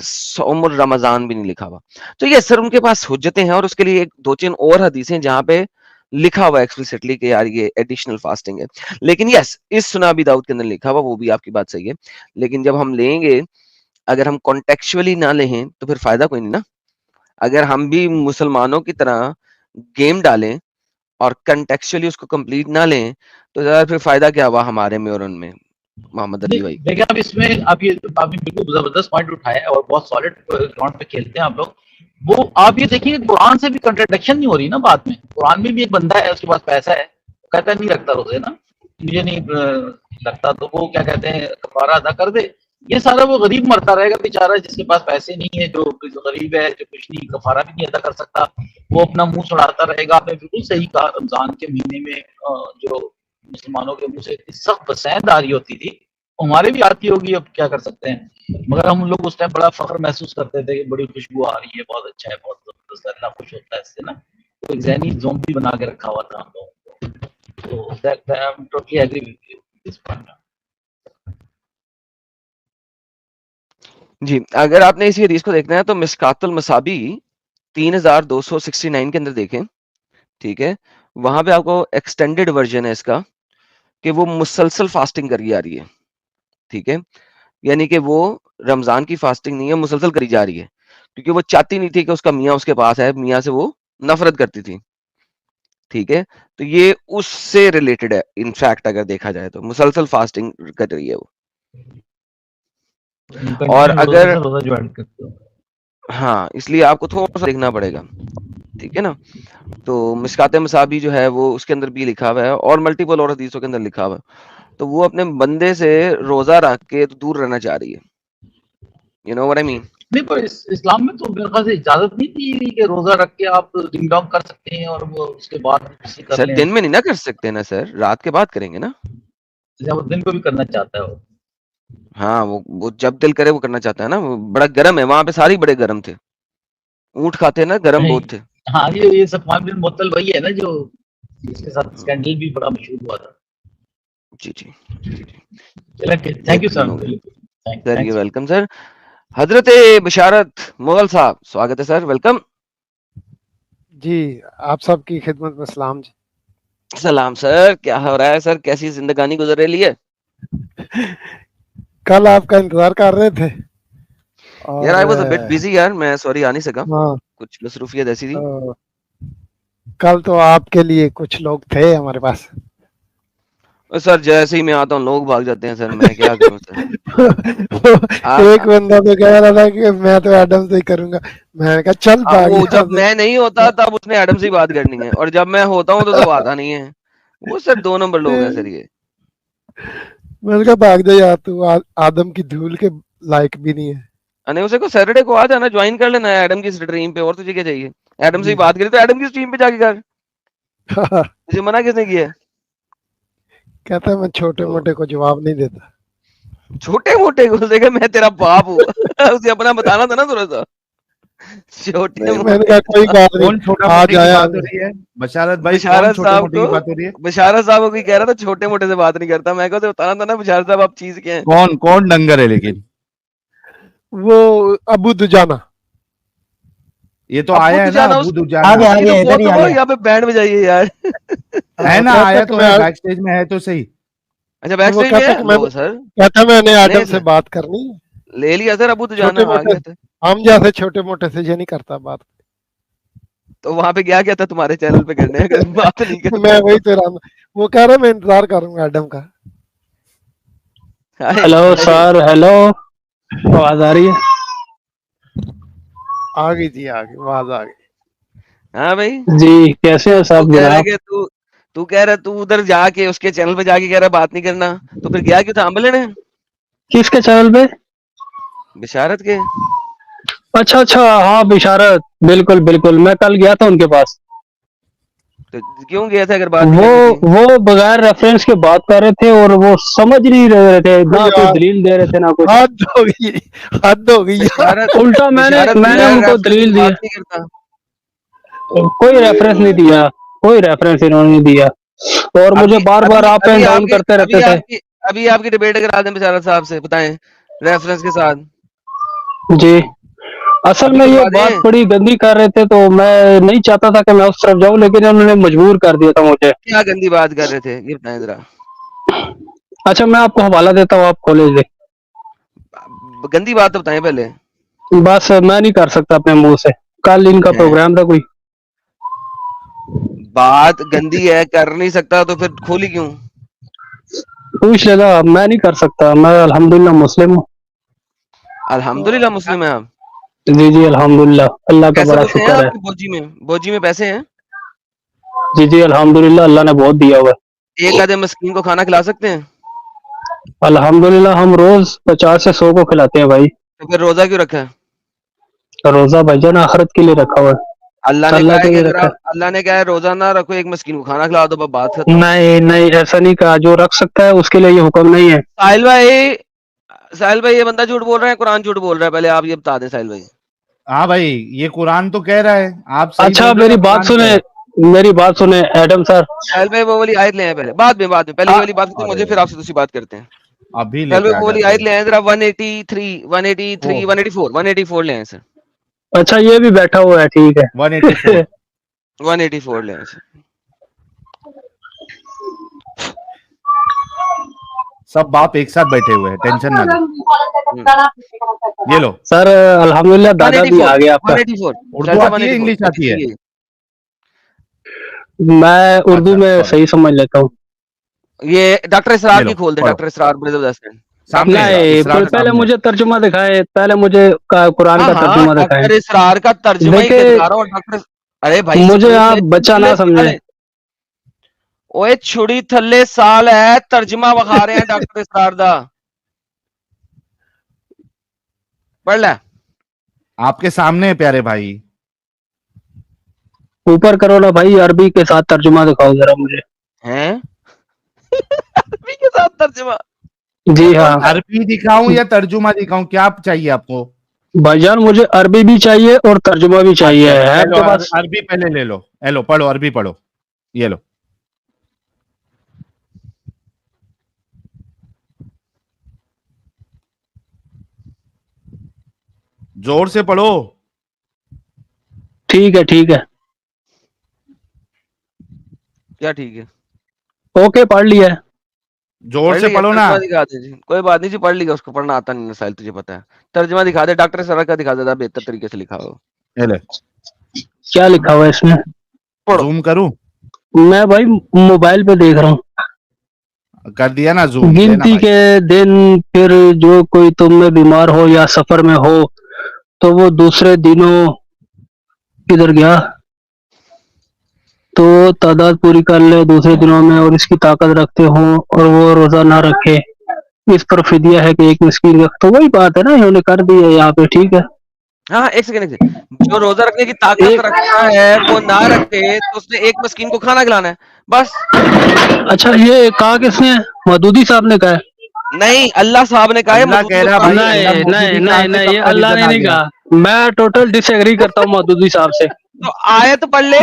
Speaker 3: सौमुर रमजान भी नहीं लिखा हुआ। तो ये सर उनके पास हुज्जतें हैं, और उसके लिए एक 2-3 और हदीसें जहाँ पे लिखा हुआ एक्सप्लिसिटली कि यार ये एडिशनल फास्टिंग है। लेकिन यस, इस सुना अबी दाऊद के अंदर लिखा हुआ, वो भी आपकी बात सही है। लेकिन जब हम लेंगे, अगर हम कॉन्टेक्चुअली ना लें तो फिर फायदा कोई नहीं ना। अगर हम भी मुसलमानों की तरह गेम डालें और कॉन्टेक्चुअली उसको कंप्लीट ना लें, तो यार फिर फायदा क्या हुआ हमारे में और उनमें। मोहम्मद अली भाई
Speaker 2: देखिए, अब इसमें आप ये आपने बिल्कुल जबरदस्त पॉइंट उठाया है और बहुत सॉलिड ग्राउंड पे खेलते हैं आप लोग। वो आप ये देखिए, कुरान से भी कंट्रडिक्शन नहीं हो रही ना बात में। कुरान में भी एक बंदा है, उसके पास पैसा है, कहता नहीं रखता रोजे ना, मुझे नहीं लगता, तो वो क्या कहते हैं कफारा अदा कर दे। ये सारा वो गरीब मरता रहेगा बेचारा, जिसके पास पैसे नहीं है, जो गरीब है, जो कुछ नहीं, कफारा भी नहीं अदा कर सकता, वो अपना मुंह छुड़ाता रहेगा। आपने बिल्कुल सही कहा, रमजान के महीने में जो मुसलमानों के मुंह से इतनी सख्त बसैत आ रही होती थी, हमारे भी आती होगी, अब क्या कर सकते हैं। मगर हम लोग उस टाइम बड़ा फख्र महसूस करते थे कि बड़ी खुशबू आ रही है, बहुत अच्छा है, बहुत जबरदस्त, अल्लाह खुश होता है इससे ना।
Speaker 5: को एक ज़हनी ज़ॉम्बी बना के रखा हुआ था हम लोगों को। तो that I am totally agree with you this point.
Speaker 3: जी, अगर आपने इसी हदीस को देखना है तो मिस्कातुल मसाबी 3269 के अंदर देखें, ठीक है? वहाँ पे आपको एक्सटेंडेड वर्जन है इसका कि वो मुसलसल फास्टिंग करी जा रही है, ठीक है? यानी कि वो रमज़ान की फास्टिंग नहीं है, मुसलसल करी जा रही है, क्योंकि वो चाहती नहीं थी कि उसका मियाँ उसके पास है, मियाँ से वो नफ़रत करती थी, ठीक है? तो ये उससे रिलेटेड है इनफैक्ट अगर देखा जाए तो, मुसलसल फास्टिंग कर रही है वो। और अगर
Speaker 5: रोज़ा ज्वाइन करते हो।
Speaker 3: हाँ, इसलिए आपको थोड़ा-सा देखना पड़ेगा, ठीक है ना? तो मिस्कात मसाबी जो है वो उसके अंदर भी लिखा हुआ है और मल्टीपल और हदीसों के अंदर लिखा हुआ है। तो वो अपने बंदे से रोज़ा रख के तो दूर रहना चाह रही है। You know what I mean?
Speaker 5: नहीं, पर इस्लाम में तो मेरे ख्याल से इजाज़त नहीं दी हुई कि रोज़ा रख के आप डिंग डोंग कर सकते हैं और वो उसके बाद किसी कर
Speaker 3: सर
Speaker 5: लें।
Speaker 3: दिन में नहीं ना कर सकते ना सर, रात के बाद करेंगे ना।
Speaker 5: जैसे वो दिन को भी करना चाहता है वो।
Speaker 3: हाँ, वो जब दिल करे वो करना चाहता है ना, वो बड़ा गरम है, वहाँ पे सारे ही बड़े गरम थे। ऊँट खाते ना, गरम
Speaker 5: नहीं,
Speaker 3: बहुत थे।
Speaker 5: हाँ, ये सफ़वान बिन मुअत्तल वही है ना जो जिसके साथ स्कैंडल भी बड़ा मशहूर हुआ था।
Speaker 3: जी, जी। जी, जी।
Speaker 5: चलिए, थैंक यू
Speaker 3: एक
Speaker 5: सर।
Speaker 3: दिन हो गया।
Speaker 5: Thank
Speaker 3: sir
Speaker 5: thanks.
Speaker 3: ये वेलकम सर। हज़रत बशारत मुग़ल साहब, स्वागत है सर, वेलकम।
Speaker 6: जी, आप सबकी खिदमत में सलाम जी।
Speaker 3: सलाम सर, क्या हो रहा है सर? कैसी ज़िंदगानी गुज़र रही है?
Speaker 6: कल आपका इंतज़ार कर रहे थे
Speaker 3: यार
Speaker 6: और
Speaker 3: I was a bit busy यार, मैं सॉरी आ नहीं सका।
Speaker 6: हाँ,
Speaker 3: कुछ मसरूफ़ियत ऐसी थी।
Speaker 6: तो कल तो आपके लिए कुछ लोग थे हमारे पास।
Speaker 3: सर जैसे ही मैं आता हूँ लोग भाग जाते हैं सर, मैं क्या करूँ सर?
Speaker 6: एक बंदा तो कह रहा था कि मैं तो एडम से ही करूंगा, मैंने कहा चल भाग
Speaker 3: वो
Speaker 6: यहाँ
Speaker 3: जब
Speaker 6: से।
Speaker 3: मैं नहीं होता तब उसने एडम से ही बात करनी है और जब मैं होता हूँ तो आता नहीं है। वो सर 2 नंबर लोग हैं सर ये।
Speaker 6: मैंने कहा भाग जा यार, तू आदम की धूल के लायक भी नहीं है।
Speaker 3: अने उसे को सैटरडे को आ जाना, ज्वाइन कर लेना है एडम की स्ट्रीम पे, और तुझे क्या चाहिए? एडम से ही
Speaker 6: जी
Speaker 3: बात करी तो एडम की स्ट्रीम पे जाके कर। तुझे मना किसने किया है?
Speaker 6: कहता है मैं छोटे
Speaker 3: तो
Speaker 6: मोटे को जवाब नहीं देता।
Speaker 3: छोटे मोटे को देखा, मैं तेरा बाप हूँ। उसे अपना बताना था ना थोड़ा सा। छोटे
Speaker 6: नहीं, मैंने
Speaker 3: मोटे
Speaker 6: कहा कोई बात
Speaker 1: कौन
Speaker 6: नहीं,
Speaker 1: छोटा
Speaker 6: आज
Speaker 1: मोटे की
Speaker 6: आया
Speaker 1: बात हो रही है? बशारत भाई, कौन
Speaker 3: बशारत
Speaker 1: छोटे
Speaker 3: साहब
Speaker 1: मोटे की बात हो रही है?
Speaker 3: को, बशारत साहब को कोई कह रहा था छोटे मोटे से बात नहीं करता। मैं कहते बताना था ना बशारत साहब आप चीज क्या है?
Speaker 1: कौन कौन डंगर है लेकिन?
Speaker 6: वो अबू दुजाना।
Speaker 1: ये तो
Speaker 3: अबू
Speaker 1: आया है ना,
Speaker 3: दुजाना
Speaker 1: अबू
Speaker 4: आ
Speaker 1: दुजाना
Speaker 4: गया
Speaker 3: उसकी तो
Speaker 4: इधर
Speaker 3: बहुत
Speaker 4: ही आ
Speaker 3: बोलो,
Speaker 4: गया।
Speaker 3: यहाँ पे बैंड बजाइए यार।
Speaker 1: है ना,
Speaker 6: कहता
Speaker 1: आया
Speaker 6: कि
Speaker 1: तो
Speaker 6: मैं
Speaker 1: है, बैक स्टेज में है तो सही।
Speaker 3: अच्छा बैक
Speaker 6: वो
Speaker 3: स्टेज में
Speaker 6: कहता कि
Speaker 3: है, लो
Speaker 6: मैंने
Speaker 3: सर।
Speaker 6: कहता मैंने
Speaker 3: नहीं
Speaker 6: एडम से
Speaker 3: सर,
Speaker 6: बात करनी है।
Speaker 3: ले लिया सर, अबू दुजाना
Speaker 6: छोटे
Speaker 3: आ
Speaker 6: मोटे
Speaker 3: गया था।
Speaker 6: हम जैसे छोटे मोटे से ये नहीं करता बात।
Speaker 3: तो वहां पे क्या क्या था तुम्हारे चैनल पे करने, अगर बात नहीं
Speaker 6: मैं
Speaker 3: करता
Speaker 6: वही
Speaker 3: तो?
Speaker 6: तेरा, वो कह रहा मैं इंतजार करूंगा एडम का।
Speaker 3: हाय,
Speaker 7: हेलो
Speaker 3: हाय।
Speaker 7: सर, हेलो, आवाज आ रही है?
Speaker 6: आ गई जी, आ गई, आवाज आ गई।
Speaker 3: हाँ भाई,
Speaker 7: जी, कैसे हैं
Speaker 3: तू
Speaker 7: सब
Speaker 3: कह रहा है
Speaker 7: जनाब?
Speaker 3: कि तू कह रहा है तू उधर जाके उसके चैनल पे जाके कह रहा है बात नहीं करना, तो फिर गया क्यों था अम्ब लेने?
Speaker 7: किसके चैनल पे?
Speaker 3: बिशारत के।
Speaker 7: अच्छा अच्छा, हाँ बिशारत, बिल्कुल बिल्कुल, मैं कल गया था उनके पास।
Speaker 3: तो क्यों गया था अगर बात नहीं
Speaker 7: वो
Speaker 3: करनी थी?
Speaker 7: वो बगैर रेफरेंस के बात कर रहे थे और वो समझ नहीं रहे थे,
Speaker 6: ओ
Speaker 7: ना कोई
Speaker 6: यार,
Speaker 7: दलील दे रहे थे ना कुछ।
Speaker 6: हद हो गई, हद हो गई यार।
Speaker 3: बिशारत,
Speaker 7: उल्टा मैंने
Speaker 3: बिशारत
Speaker 7: मैंने
Speaker 3: बगैर
Speaker 7: उनको
Speaker 3: रेफरेंस के
Speaker 7: दलील
Speaker 3: बात
Speaker 7: दिया,
Speaker 3: नहीं करता।
Speaker 7: कोई रेफरेंस नहीं दिया, कोई रेफरेंस इन्होंने नहीं दिया और मुझे
Speaker 3: अभी
Speaker 7: बार बार
Speaker 3: अभी
Speaker 7: अप
Speaker 3: अभी
Speaker 7: एंड डाउन
Speaker 3: आपकी
Speaker 7: करते
Speaker 3: अभी
Speaker 7: रहते थे।
Speaker 3: आपकी अभी आपकी डिबेट करा दें बिशारत साहब से, बताएं रेफरेंस के साथ।
Speaker 7: जी, असल
Speaker 3: अभी
Speaker 7: में ये
Speaker 3: करवा
Speaker 7: बात
Speaker 3: दें।
Speaker 7: बड़ी गंदी कर रहे थे, तो मैं नहीं चाहता था कि मैं उस तरफ जाऊं, लेकिन उन्होंने मजबूर कर दिया था मुझे।
Speaker 3: क्या गंदी बात कर रहे थे ये बताएं जरा।
Speaker 7: अच्छा, मैं आपको हवाला देता हूँ, आप कॉलेज दे।
Speaker 3: गंदी बात तो बताएं पहले।
Speaker 7: बस मैं नहीं कर सकता अपने मुंह से, कल इनका
Speaker 3: हैं,
Speaker 7: प्रोग्राम था कोई।
Speaker 3: बात गंदी है, कर नहीं सकता तो फिर खोली क्यों?
Speaker 7: पूछ लेगा, मैं नहीं कर सकता, मैं अल्हम्दुलिल्लाह मुस्लिम हूँ।
Speaker 3: अल्हम्दुलिल्लाह मुस्लिम है आप?
Speaker 7: जी जी अल्हम्दुलिल्लाह, अल्लाह का
Speaker 3: पैसे
Speaker 7: बड़ा
Speaker 3: होते हैं
Speaker 7: शुक्र है।
Speaker 3: आपकी बोजी में? बोजी में पैसे हैं?
Speaker 7: जी जी अल्हम्दुलिल्लाह, अल्लाह ने बहुत दिया हुआ
Speaker 3: एक आधे मस्कीन को खाना खिला सकते हैं?
Speaker 7: है। अल्हम्दुलिल्लाह हम रोज 50 से 100 को खिलाते हैं भाई।
Speaker 3: तो फिर रोजा क्यों रखा है?
Speaker 7: रोजा भाईजान आखिरत के लिए रखा हुआ
Speaker 3: अल्लाह
Speaker 7: है,
Speaker 3: ने
Speaker 7: अल्लाह
Speaker 3: कहा है
Speaker 7: के
Speaker 3: कि
Speaker 7: लिए
Speaker 3: अगर
Speaker 7: रखा
Speaker 3: आप, अल्लाह ने कहा है रोजा ना रखो, एक मस्कीन को खाना खिला दो, बस बात
Speaker 7: है।
Speaker 3: खत्म।
Speaker 7: नहीं नहीं, ऐसा नहीं कहा, जो रख सकता है उसके लिए ये हुक्म नहीं है।
Speaker 3: साहिल भाई ये बंदा झूठ बोल रहा है, कुरान झूठ बोल रहा है, पहले आप ये बता दें साहिल भाई।
Speaker 1: हाँ भाई, ये कुरान तो कह रहा है, आप सही
Speaker 7: अच्छा
Speaker 1: बोल रहे हो
Speaker 7: मेरी
Speaker 1: या
Speaker 7: बात
Speaker 1: कुरान कह
Speaker 7: सुने,
Speaker 1: रहा है?
Speaker 7: मेरी बात सुने एडम सर।
Speaker 3: साहिल भाई वो वाली आयत ले आए पहले, बाद में पहले ये वाली बात करते हैं मुझे,
Speaker 1: अरे
Speaker 3: फिर आपसे दूसरी बात करते हैं।
Speaker 1: अभी
Speaker 3: साहिल
Speaker 1: लेके
Speaker 3: भाई
Speaker 1: आ
Speaker 3: वो वाली
Speaker 1: जाते
Speaker 3: आयत
Speaker 1: हैं।
Speaker 3: ले आए जरा, 183 183 184 ले आए सर,
Speaker 7: अच्छा ये भी बैठा हुआ है, ठीक है।
Speaker 1: 184
Speaker 3: 184 ले आए सर।
Speaker 1: सब बाप एक साथ बैठे हुए हैं, टेंशन ना लो। ये लो,
Speaker 7: सर अल्हम्दुलिल्लाह दादा भी आ गया आपका।
Speaker 3: 184
Speaker 1: उर्दू आती है, इंग्लिश आती है?
Speaker 7: मैं उर्दू
Speaker 1: अच्छा,
Speaker 7: में
Speaker 1: sorry।
Speaker 7: सही समझ लेता हूँ।
Speaker 3: ये डॉक्टर
Speaker 1: ये
Speaker 3: इसरार
Speaker 1: लो,
Speaker 3: की खोल दे,
Speaker 1: पढ़ो।
Speaker 3: डॉक्टर इसरार बड़े जबरदस्त है।
Speaker 1: सामने है,
Speaker 7: नहीं
Speaker 1: इसरार
Speaker 7: पहले
Speaker 1: सामने है।
Speaker 7: मुझे तर्जुमा दिखाए, पहले मुझे कुरान का तर्जुमा दिखाए।
Speaker 3: डॉक्टर इसरार का तर्जुमा ही
Speaker 7: देखिए,
Speaker 3: दिखा रहा हूँ डॉक्टर। अरे भाई
Speaker 7: मुझे
Speaker 3: स्कूल
Speaker 7: आप
Speaker 3: में
Speaker 7: बच्चा ना समझे।
Speaker 3: ओए छुड़ी थल्ले साल है, तर्जुमा बखा रहे हैं डॉक्टर इसरार दा, पढ़ ले।
Speaker 1: आपके सामने है प्यारे भाई।
Speaker 7: ऊपर करो ना भाई, अरबी के साथ तर्जुमा दिखाओ जरा मुझे।
Speaker 3: हैं अरबी के साथ तर्जुमा?
Speaker 7: जी हाँ
Speaker 1: अरबी दिखाऊं या तर्जुमा दिखाऊं, क्या चाहिए आपको?
Speaker 7: भाईजान, मुझे अरबी भी चाहिए और तर्जुमा भी चाहिए।
Speaker 1: अच्छा,
Speaker 7: है
Speaker 1: ले लो,
Speaker 7: आपके पास?
Speaker 1: अरबी पहले ले लो, पढ़ो, अरबी पढ़ो, ये लो। जोर से पढ़ो।
Speaker 7: ठीक है ठीक है,
Speaker 3: क्या ठीक है?
Speaker 7: ओके पढ़ लिया है।
Speaker 1: जोर
Speaker 3: पढ़
Speaker 1: से
Speaker 3: लिया,
Speaker 1: पढ़ो ना।
Speaker 3: तर्जुमा दिखा दे जी, कोई बात नहीं जी, पढ़ लिया, उसको पढ़ना आता नहीं ना साहिल, तुझे पता है। तर्जुमा दिखा दे, डॉक्टर इसरार का दिखा दे, बेहतर तरीके से लिखा हो।
Speaker 1: ये ले,
Speaker 7: क्या लिखा हुआ है इसमें?
Speaker 3: पढ़ो।
Speaker 1: जूम करूं?
Speaker 7: मैं भाई मोबाइल पे देख रहा हूँ।
Speaker 1: कर दिया ना जूम, लेना
Speaker 7: गिनती
Speaker 1: भाई।
Speaker 7: के दिन, फिर जो कोई तुम में बीमार हो या सफर में हो तो वो दूसरे दिनों, किधर गया, तो तादाद पूरी कर ले दूसरे दिनों में और इसकी ताकत रखते हो और वो रोजा ना रखे, इस पर फिदिया है कि एक मिस्कीन का। तो वही बात है ना, इन्होंने कर दी है यहाँ पे, ठीक है।
Speaker 3: हाँ एक सेकंड, जो रोजा रखने की ताकत रखता है वो ना रखे तो उसने एक मिस्कीन को खाना खिलाना है, बस।
Speaker 7: अच्छा ये कहा किसने? मदूदी साहब ने कहा है?
Speaker 3: नहीं, अल्लाह साहब ने कहा है।
Speaker 1: अल्लाह कह रहा भाई, अल्लाह
Speaker 7: नहीं
Speaker 1: मौजूदी
Speaker 7: नहीं
Speaker 1: कहा
Speaker 7: नहीं
Speaker 1: से
Speaker 7: नहीं,
Speaker 1: कब
Speaker 7: ये
Speaker 1: का
Speaker 7: अल्लाह ने
Speaker 1: रीजन आ
Speaker 7: नहीं
Speaker 1: गया?
Speaker 7: कहा। मैं टोटल डिसएग्री करता हूँ मदूदी साहब से।
Speaker 3: तो आयत पढ़ ले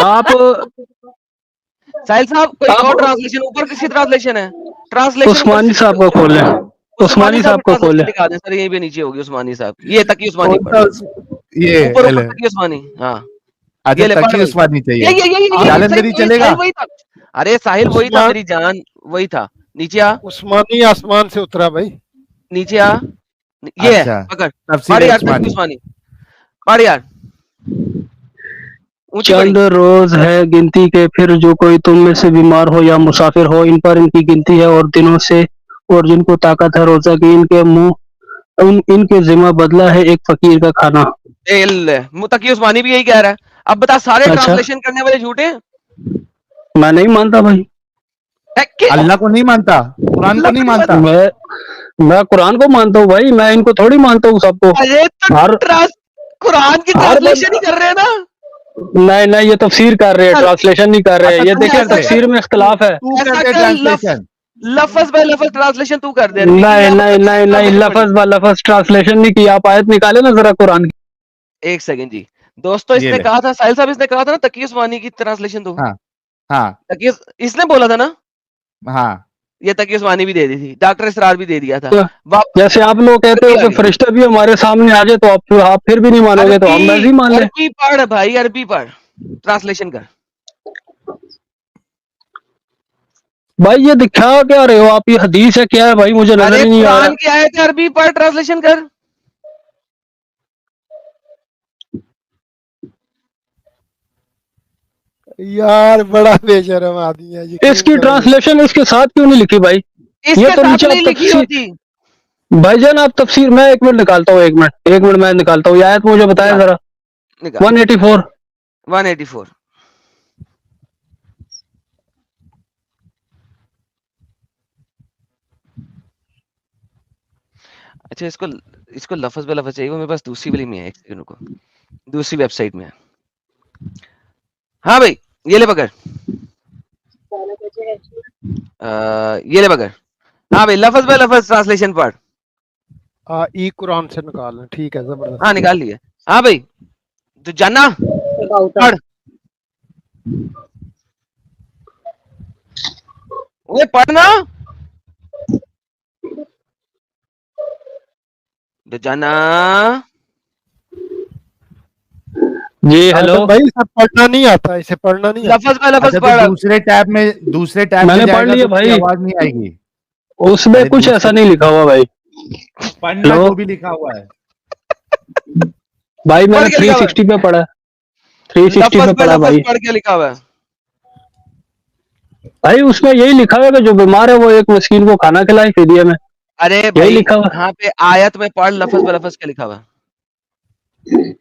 Speaker 7: आप
Speaker 3: साहिल साहब, कोई
Speaker 7: आप
Speaker 3: और ट्रांसलेशन, ऊपर किसी ट्रांसलेशन है? ट्रांसलेशन
Speaker 7: उस्मानी साहब को खोले, उस्मानी साहब को खोले।
Speaker 3: दिखा दें सर, यहीं पे नीचे होगी उस्मानी साहब, ये तकी उस्मानी
Speaker 1: कौन
Speaker 3: पढ़,
Speaker 1: सा? ये
Speaker 3: ऊपर
Speaker 1: ले।
Speaker 3: तकी उस्मानी। हाँ
Speaker 1: अच्छा,
Speaker 3: ये ले, पढ़
Speaker 1: तकी
Speaker 3: भाई।
Speaker 1: उस्मानी चाहिए।
Speaker 3: ये
Speaker 1: जालंधरी चलेगा?
Speaker 3: साहिल वही था। अरे साहिल वही था
Speaker 6: उस्मान-
Speaker 3: मेरी जान, वही था। नीचे आ,
Speaker 6: उस्मानी आसमान से उतरा भाई।
Speaker 3: नीचे आ, ये
Speaker 1: अच्छा,
Speaker 3: है, पकड़,
Speaker 1: तफसीर
Speaker 3: पढ़ यार
Speaker 1: उस्मानी।
Speaker 3: तकी उस्मानी, पढ़ यार, ऊंची पढ़ी।
Speaker 7: चंद रोज है गिनती के, फिर जो कोई तुम में से बीमार हो या मुसाफिर हो, इन पर इनकी गिनती है और दिनों से, और जिनको ताकत है रोजा की, इनके मुंह इनके जिम्मा बदला है एक फकीर का खाना।
Speaker 3: तकी उस्मानी भी यही कह रहा है। अब बता, सारे
Speaker 7: अच्छा।
Speaker 3: ट्रांसलेशन करने वाले झूठे हैं?
Speaker 7: मैं नहीं मानता भाई,
Speaker 1: अल्लाह को नहीं मानता, कुरान को नहीं मानता।
Speaker 7: मैं कुरान को मानता हूँ भाई, मैं इनको थोड़ी मानता हूँ सबको।
Speaker 3: अरे तो
Speaker 7: हर
Speaker 3: कुरान की
Speaker 7: हर
Speaker 3: ट्रांसलेशन ही कर रहे हैं ना।
Speaker 7: नहीं नहीं, ये तफसीर कर रहे हैं, ट्रांसलेशन नहीं कर रहे हैं।
Speaker 1: अच्छा,
Speaker 7: ये
Speaker 1: तू
Speaker 7: देखिए
Speaker 1: कर दे।
Speaker 7: तफसीर में इख्तलाफ है।
Speaker 1: तू
Speaker 3: ऐसा
Speaker 1: करते
Speaker 3: कर,
Speaker 1: ट्रांसलेशन।
Speaker 3: लफ्ज बाय लफ्ज ट्रांसलेशन तू कर दे।
Speaker 7: नहीं नहीं नहीं नहीं, लफज ब लफज ट्रांसलेशन नहीं किया। आप आयत निकाले ना जरा कुरान की।
Speaker 3: एक सेकंड जी दोस्तों,
Speaker 1: ये
Speaker 3: इसने
Speaker 1: ले।
Speaker 3: कहा था, साहिल साहब इसने कहा था ना तकी उस्मानी की ट्रांसलेशन दो।
Speaker 1: हाँ हाँ
Speaker 3: तकी इसने बोला था ना,
Speaker 1: हाँ,
Speaker 3: ये तकी उस्मानी भी दे दी थी, डॉक्टर इसरार भी दे दिया था।
Speaker 7: जैसे आप लोग कहते हो कि फरिश्ता भी हमारे सामने आ जाए तो आप फिर भी नहीं मानोगे, तो हम वैसे ही मान लें।
Speaker 3: अरबी पढ़ भाई, अरबी पढ़, ट्रांसलेशन कर।
Speaker 7: भाई ये दिखा क्या रहे हो आप? ये हदीस है क्या है भाई? मुझे नजर ही नहीं आ रहा।
Speaker 3: कुरान की आयत है, अरबी पढ़, ट्रांसलेशन कर।
Speaker 6: यार बड़ा बेशरम आदमी है ये।
Speaker 7: इसकी ट्रांसलेशन इसके साथ क्यों नहीं लिखी भाई?
Speaker 3: इसके
Speaker 7: तो
Speaker 3: साथ
Speaker 7: नीचे
Speaker 3: नहीं
Speaker 7: आप
Speaker 3: लिखी होती।
Speaker 7: भाईजान आप तफसीर, मैं एक मिनट निकालता हूँ, एक मिनट मैं निकालता हूँ। ये आयत मुझे बताया जरा। 184
Speaker 3: 184। अच्छा, इसको लफ्ज पे लफ्ज चाहिए, वो मेरे पास दूसरी वाली में है, एक सेकंड को, दूसरी वेबसाइट में है। हाँ भाई, ये ले पकड़, ये ले पकड़। हाँ भाई, लफ्ज पे लफ्ज ट्रांसलेशन पढ़।
Speaker 6: ई कुरान से निकालना, ठीक है, जबरदस्त।
Speaker 3: हाँ निकाल लिए। हाँ भाई, तो जाना पढ़। ओए पढ़ना जाना।
Speaker 7: जी हेलो,
Speaker 6: आदम भाई इसे पढ़ना नहीं आता, इसे पढ़ना नहीं आता।
Speaker 3: लफज पे लफज
Speaker 1: अच्छा तो
Speaker 3: पढ़।
Speaker 1: दूसरे टैब में
Speaker 7: मैंने पढ़
Speaker 1: जाएगा
Speaker 7: लिया
Speaker 1: तो उसकी
Speaker 7: भाई,
Speaker 1: आवाज नहीं आएगी।
Speaker 7: उसमें
Speaker 1: अरे
Speaker 7: कुछ ऐसा
Speaker 1: दूसरे
Speaker 7: नहीं लिखा हुआ भाई।
Speaker 1: पढ़ना
Speaker 7: हेलो
Speaker 1: जो भी लिखा हुआ है।
Speaker 7: भाई,
Speaker 3: पढ़
Speaker 7: मैंने
Speaker 3: के लिखा हुआ है,
Speaker 7: 360 पे पढ़ा, 360
Speaker 3: लफज
Speaker 7: पे
Speaker 3: पे
Speaker 7: पढ़ा
Speaker 3: लफज
Speaker 7: भाई।
Speaker 3: पढ़ के लिखा हुआ है।
Speaker 7: भाई उसमें यही लिखा हुआ है कि जो बीमार है वो एक मिस्कीन को खाना खिलाए फिदिये में,
Speaker 3: अरे
Speaker 7: यही
Speaker 3: भाई
Speaker 7: लिखा हुआ
Speaker 3: यहाँ पे आयत में पढ़, लफज पे लफज क्या लिखा हुआ है।
Speaker 7: है।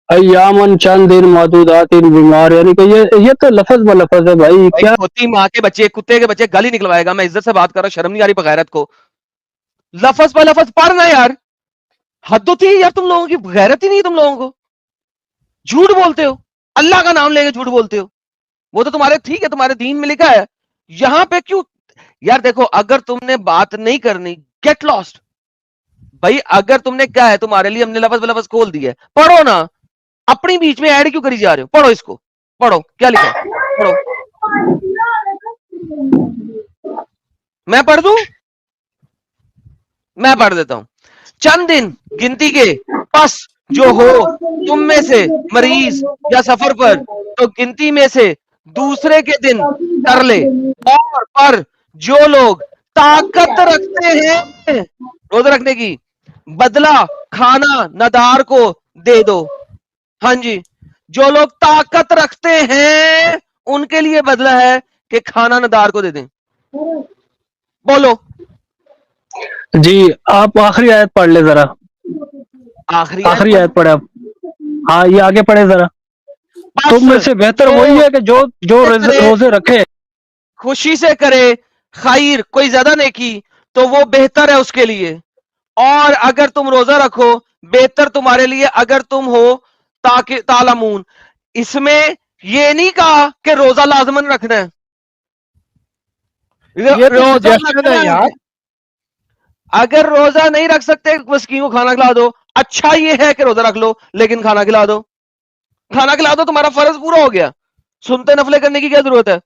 Speaker 7: अय्यामन चंद दिन मौजूदात इन बीमार, यानी कि ये तो लफज ब लफज है भाई।
Speaker 3: भाई
Speaker 7: क्या
Speaker 3: खोती माँ के बच्चे, कुत्ते के बच्चे गाली निकलवाएगा। मैं इज्जत से बात कर रहा हूँ, शर्म नहीं आ रही बगैरत को। लफज पे लफज पढ़ना यार, हद होती है यार तुम लोगों की, गैरत ही नहीं है तुम लोगों को। झूठ बोलते हो, अल्लाह का नाम लेके झूठ बोलते हो। वो तो तुम्हारे ठीक है, तुम्हारे दीन में लिखा है, यहां पे क्यों यार। देखो अगर तुमने बात नहीं करनी, गेट लॉस्ट भाई। अगर तुमने क्या है, तुम्हारे लिए हमने लफज लफज खोल दिया है, पढ़ो ना। अपनी बीच में ऐड क्यों करी जा रहे हो। पढ़ो इसको, पढ़ो क्या लिखा है, पढ़ो। मैं पढ़ दूं, मैं पढ़ देता हूं। चंद दिन गिनती के पस जो हो तुम में से मरीज या सफर पर, तो गिनती में से दूसरे के दिन कर ले। और पर जो लोग ताकत रखते हैं रोजा रखने की, बदला खाना नदार को दे दो। हाँ जी, जो लोग ताकत रखते हैं उनके लिए बदला है कि खाना नदार को दे दें। बोलो
Speaker 7: जी, आप आखिरी आयत पढ़ ले जरा,
Speaker 3: आखिरी
Speaker 7: आखिरी
Speaker 3: आयत
Speaker 7: आयत पढ़े आप। हाँ, ये आगे पढ़े जरा। तुम में से बेहतर वही है कि जो रोजे रखे।
Speaker 3: खुशी से करे खैर, कोई ज्यादा नेकी तो वो बेहतर है उसके लिए। और अगर तुम रोजा रखो बेहतर तुम्हारे लिए अगर तुम हो ताकि तालमून। इसमें ये नहीं कहा कि रोजा लाजमन रखना है,
Speaker 6: ये तो
Speaker 3: रोजा
Speaker 6: सजेशन
Speaker 3: रखना
Speaker 6: है
Speaker 3: है।
Speaker 6: यार।
Speaker 3: अगर रोजा नहीं रख सकते मस्कीन को खाना खिला दो, अच्छा ये है कि रोजा रख लो लेकिन खाना खिला दो। खाना खिला दो, तुम्हारा फर्ज पूरा हो गया। सुनते नफले करने की क्या जरूरत है,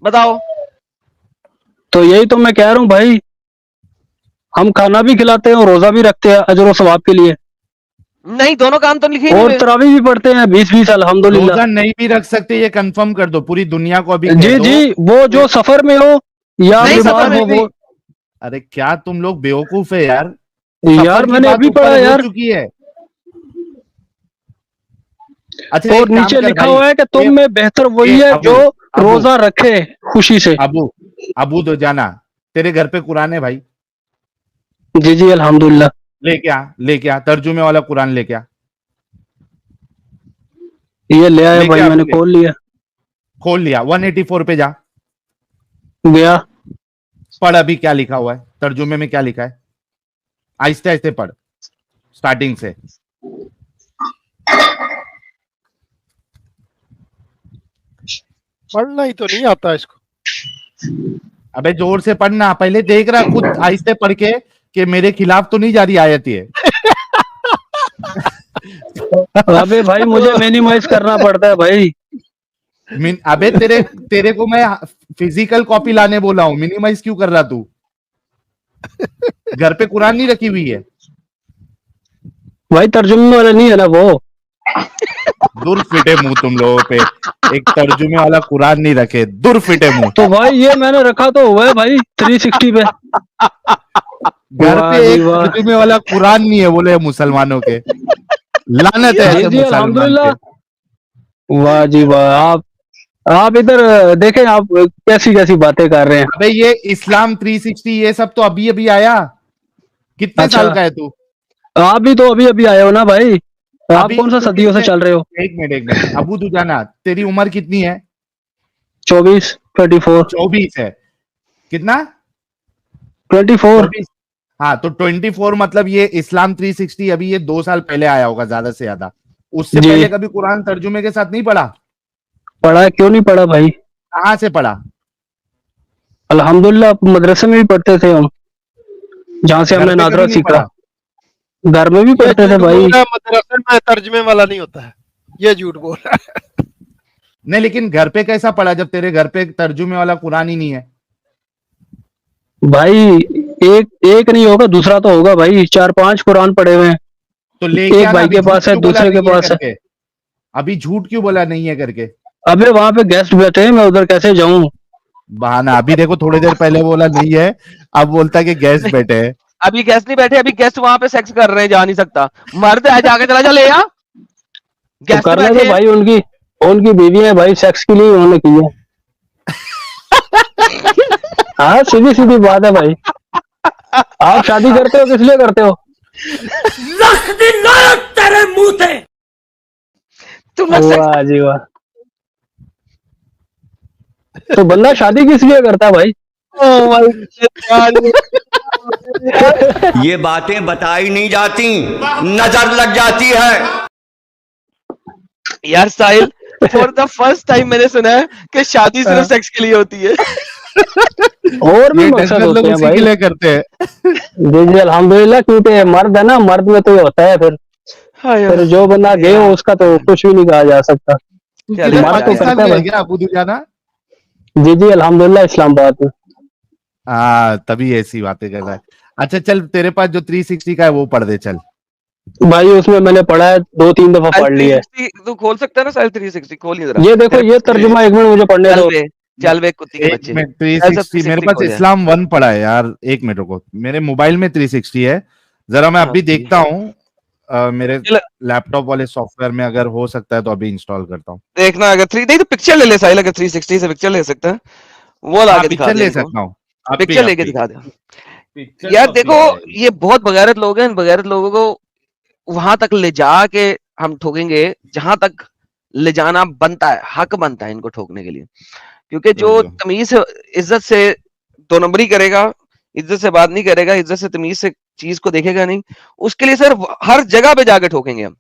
Speaker 3: बताओ।
Speaker 7: तो यही तो मैं कह रहा हूँ भाई, हम खाना भी खिलाते हैं और रोजा भी रखते हैं अजर और सवाब के लिए,
Speaker 3: नहीं दोनों काम तो लिखे ही नहीं
Speaker 7: और
Speaker 3: हुए।
Speaker 7: तरावी भी पढ़ते हैं 20-20 अल्हम्दुलिल्लाह।
Speaker 1: रोजा नहीं भी रख सकते ये कंफर्म कर दो, पूरी दुनिया को अभी कह
Speaker 7: जी
Speaker 1: दो।
Speaker 7: जी, वो जो सफर में हो या
Speaker 3: नहीं,
Speaker 7: बीमार
Speaker 3: सफर में
Speaker 7: हो
Speaker 1: नहीं।
Speaker 7: वो।
Speaker 1: अरे क्या तुम लोग बेवकूफ है यार।
Speaker 7: यार
Speaker 1: सफर की
Speaker 7: मैंने
Speaker 1: बात
Speaker 7: अभी
Speaker 1: ऊपर
Speaker 7: पढ़ा
Speaker 1: हो
Speaker 7: यार,
Speaker 1: चुकी है। अच्छा
Speaker 7: और
Speaker 1: एक काम
Speaker 7: नीचे
Speaker 1: कर
Speaker 7: लिखा
Speaker 1: भाई,
Speaker 7: हुआ है कि तुम में बेहतर वही
Speaker 1: ये
Speaker 7: है
Speaker 1: अबू
Speaker 7: जो
Speaker 1: अबू
Speaker 7: रोजा रखे खुशी से।
Speaker 1: अबू अबू दो जाना, तेरे घर पे कुरान है भाई?
Speaker 7: जी जी अल्हम्दुलिल्लाह।
Speaker 1: लेके आ तर्जुमे वाला कुरान लेके आ।
Speaker 7: ये ले आया
Speaker 1: लेके
Speaker 7: भाई,
Speaker 1: आ
Speaker 7: मैंने
Speaker 1: तू,
Speaker 7: खोल लिया।
Speaker 1: खोल लिया 184 पे जा।
Speaker 7: गया।
Speaker 1: पढ़ अभी क्या लिखा हुआ है, तर्जुमे में क्या लिखा है। आहिस्ते आहिस्ते पढ़, स्टार्टिंग से।
Speaker 6: पढ़ना ही तो नहीं आता इसको।
Speaker 1: अबे जोर से पढ़ना, पहले देख रहा खुद आहिस्ते पढ़ के कि मेरे खिलाफ तो नहीं जा रही आयत ये।
Speaker 7: अबे भाई मुझे मिनिमाइज करना पड़ता है भाई।
Speaker 1: अबे तेरे को मैं फिजिकल कॉपी लाने बोला हूं, मिनिमाइज क्यों कर रहा तू? घर पे कुरान नहीं रखी हुई है?
Speaker 7: भाई तर्जुमे वाला नहीं है ना वो।
Speaker 1: दूर फिटे मुंह तुम लोगों पे, एक तर्जुमे वाला कुरान नहीं रखे, दूर फिटे मुंह।
Speaker 7: तो भाई ये मैंने रखा तो हुआ है भाई 360 पे।
Speaker 1: घर
Speaker 7: वाह
Speaker 1: पे
Speaker 7: जी
Speaker 1: एक
Speaker 7: वाह।
Speaker 1: तर्जुमे वाला कुरान नहीं है बोले मुसलमानों के। लानत है
Speaker 7: जी
Speaker 1: ऐसे
Speaker 7: जी
Speaker 1: मुसलमान
Speaker 7: अल्हम्दुलिल्लाह।
Speaker 1: पे।
Speaker 7: वाह जी वाह। आप इधर देखें, आप कैसी कैसी बातें कर रहे हैं।
Speaker 1: अबे ये इस्लाम 360 ये सब तो अभी अभी आया। कितने
Speaker 7: अच्छा,
Speaker 1: साल का है तू?
Speaker 7: आप भी तो अभी अभी आए हो ना भाई, आप
Speaker 1: अभी
Speaker 7: कौन सा
Speaker 1: तू
Speaker 7: सदियों से
Speaker 1: कितने,
Speaker 7: चल रहे हो।
Speaker 1: एक मिनट अबू दुजाना, तेरी उम्र कितनी है?
Speaker 7: 24
Speaker 1: 24 है। कितना?
Speaker 7: 24।
Speaker 1: 24। हाँ तो 24 मतलब ये इस्लाम 360 अभी ये 2 साल पहले आया होगा ज्यादा से ज्यादा। उससे
Speaker 7: जी
Speaker 1: पहले कभी कुरान तर्जुमे के साथ नहीं पढ़ा?
Speaker 7: पढ़ा है, क्यों नहीं पढ़ा भाई।
Speaker 1: कहां से पढ़ा?
Speaker 7: अल्हम्दुलिल्लाह मदरसे में भी पढ़ते थे हम, जहाँ से
Speaker 1: घर
Speaker 7: हमने
Speaker 1: पे
Speaker 7: नादरा
Speaker 1: कभी नहीं
Speaker 7: सीखा।
Speaker 1: पढ़ा?
Speaker 7: घर में भी
Speaker 6: ये
Speaker 7: पढ़ते थे
Speaker 6: झूठ बोल
Speaker 7: भाई।
Speaker 6: रहा है, मदरसे में तर्जमे वाला नहीं होता है, ये झूठ बोल रहा है।
Speaker 1: नहीं लेकिन घर पे कैसा पढ़ा जब तेरे घर पे तर्जुमे वाला कुरान ही नहीं है?
Speaker 7: भाई एक नहीं होगा, दूसरा तो होगा भाई, 4-5 कुरान पढ़े हुए हैं।
Speaker 1: तो लेके
Speaker 7: एक
Speaker 1: आना,
Speaker 7: भाई
Speaker 1: अभी
Speaker 7: के
Speaker 1: झूठ
Speaker 7: पास है,
Speaker 1: क्यों बोला
Speaker 7: दूसरे के
Speaker 1: नहीं है
Speaker 7: पास है।
Speaker 1: करके? अभी झूठ क्यों बोला नहीं है करके?
Speaker 7: अबे वहां पे गेस्ट बैठे हैं, मैं उधर कैसे जाऊं?
Speaker 1: बहाना। अभी देखो थोड़ी देर पहले बोला नहीं है, अब बोलता है कि गेस्ट बैठे हैं।
Speaker 3: अभी गेस्ट नहीं बैठे, अभी गेस्ट वहां पे सेक्स कर रहे हैं, जा नहीं सकता। मर्द है, जाके चला जा ले आ।
Speaker 7: तो
Speaker 3: गेस्ट
Speaker 7: करने
Speaker 3: बैठे
Speaker 7: दो
Speaker 3: हैं।
Speaker 7: भाई, उनकी बीवी है भाई, सेक्स के लिए उन्होंने की है। हाँ, सीधी सीधी बात है भाई। आप शादी करते हो किस लिए करते हो?
Speaker 3: तुम लोग सेक्स
Speaker 7: वाह जी वाह। तो बंदा शादी किस लिए करता है भाई?
Speaker 8: ये बातें बताई नहीं जाती, नजर लग जाती है।
Speaker 3: यार साहिल, फॉर द फर्स्ट टाइम मैंने सुना है कि शादी सिर्फ सेक्स के लिए होती है।
Speaker 7: और भी
Speaker 1: ये
Speaker 7: मकसद
Speaker 1: डंगर लोग
Speaker 7: होते हैं
Speaker 1: उसी के
Speaker 7: भाई।
Speaker 1: लिए करते हैं।
Speaker 7: जी जी अल्हम्दुलिल्लाह, क्योंकि मर्द है ना, मर्द में तो ये होता है। फिर जो बंदा गए हो उसका तो कुछ भी नहीं कहा जा सकता।
Speaker 1: तू
Speaker 3: क्या
Speaker 1: किधर
Speaker 3: बात है
Speaker 7: मर्द तो
Speaker 1: पाकिस्तान
Speaker 7: करता है
Speaker 1: में है
Speaker 7: भाई।
Speaker 1: क्या अबू दुजाना?
Speaker 7: जी जी अल्हम्दुलिल्लाह, इस्लामाबाद में।
Speaker 1: हाँ तभी ऐसी बातें कर रहा है। अच्छा चल, तेरे पास जो 360 का है वो पढ़ दे चल।
Speaker 7: भाई उसमें मैंने पढ़ा है, 2-3 दफा पढ़ लिया है।
Speaker 3: 360 तू खोल सकता है ना साहिल? 360 खोल इधर।
Speaker 7: ये देखो, ये तर्जुमा एक मिनट मुझे पढ़ने
Speaker 3: चल
Speaker 7: दो।
Speaker 3: बे, चल बे कुत्ती के
Speaker 1: एक
Speaker 3: बच्चे।
Speaker 1: मिनट,
Speaker 3: चल सब
Speaker 1: 360 मेरे
Speaker 3: 360
Speaker 1: पास
Speaker 3: खोल यार।
Speaker 1: इस्लाम 1 पड़ा है यार। एक मिनट रुको, मेरे मोबाइल में 360 है, जरा मैं
Speaker 3: हाँ,
Speaker 1: अभी देखता हूँ। मेरे
Speaker 3: चल
Speaker 1: लैपटॉप वाले सॉफ्टवेयर में अगर हो सकता है तो अभी इंस्टॉल करता हूँ।
Speaker 3: देखना, अगर 3 नहीं तो पिक्चर ले ले साहिल, अगर 360 से पिक्चर ले सकता है वो ला
Speaker 1: हाँ
Speaker 3: के दिखा
Speaker 1: पिक्चर
Speaker 3: दे
Speaker 1: ले
Speaker 3: इनको।
Speaker 1: सकता हूँ। अब भी
Speaker 3: पिक्चर
Speaker 1: अब
Speaker 3: लेके
Speaker 1: भी
Speaker 3: दिखा दे।
Speaker 1: पिक्चर
Speaker 3: यार
Speaker 1: तो अब भी
Speaker 3: देखो,
Speaker 1: आ जाएगी।
Speaker 3: ये बहुत बगैरत लोग हैं, इन बगैरत लोगों को वहां तक ले जाके हम ठोकेंगे जहां तक ले जाना बनता है, हक बनता है इनको ठोकने के लिए। क्योंकि जो
Speaker 1: रुक जाओ।
Speaker 3: तमीज से, इज्जत से 2 नंबरी करेगा, इज्जत से बात नहीं करेगा, इज्जत से तमीज से चीज को देखेगा नहीं, उसके लिए सर हर जगह पे जाके ठोकेंगे हम।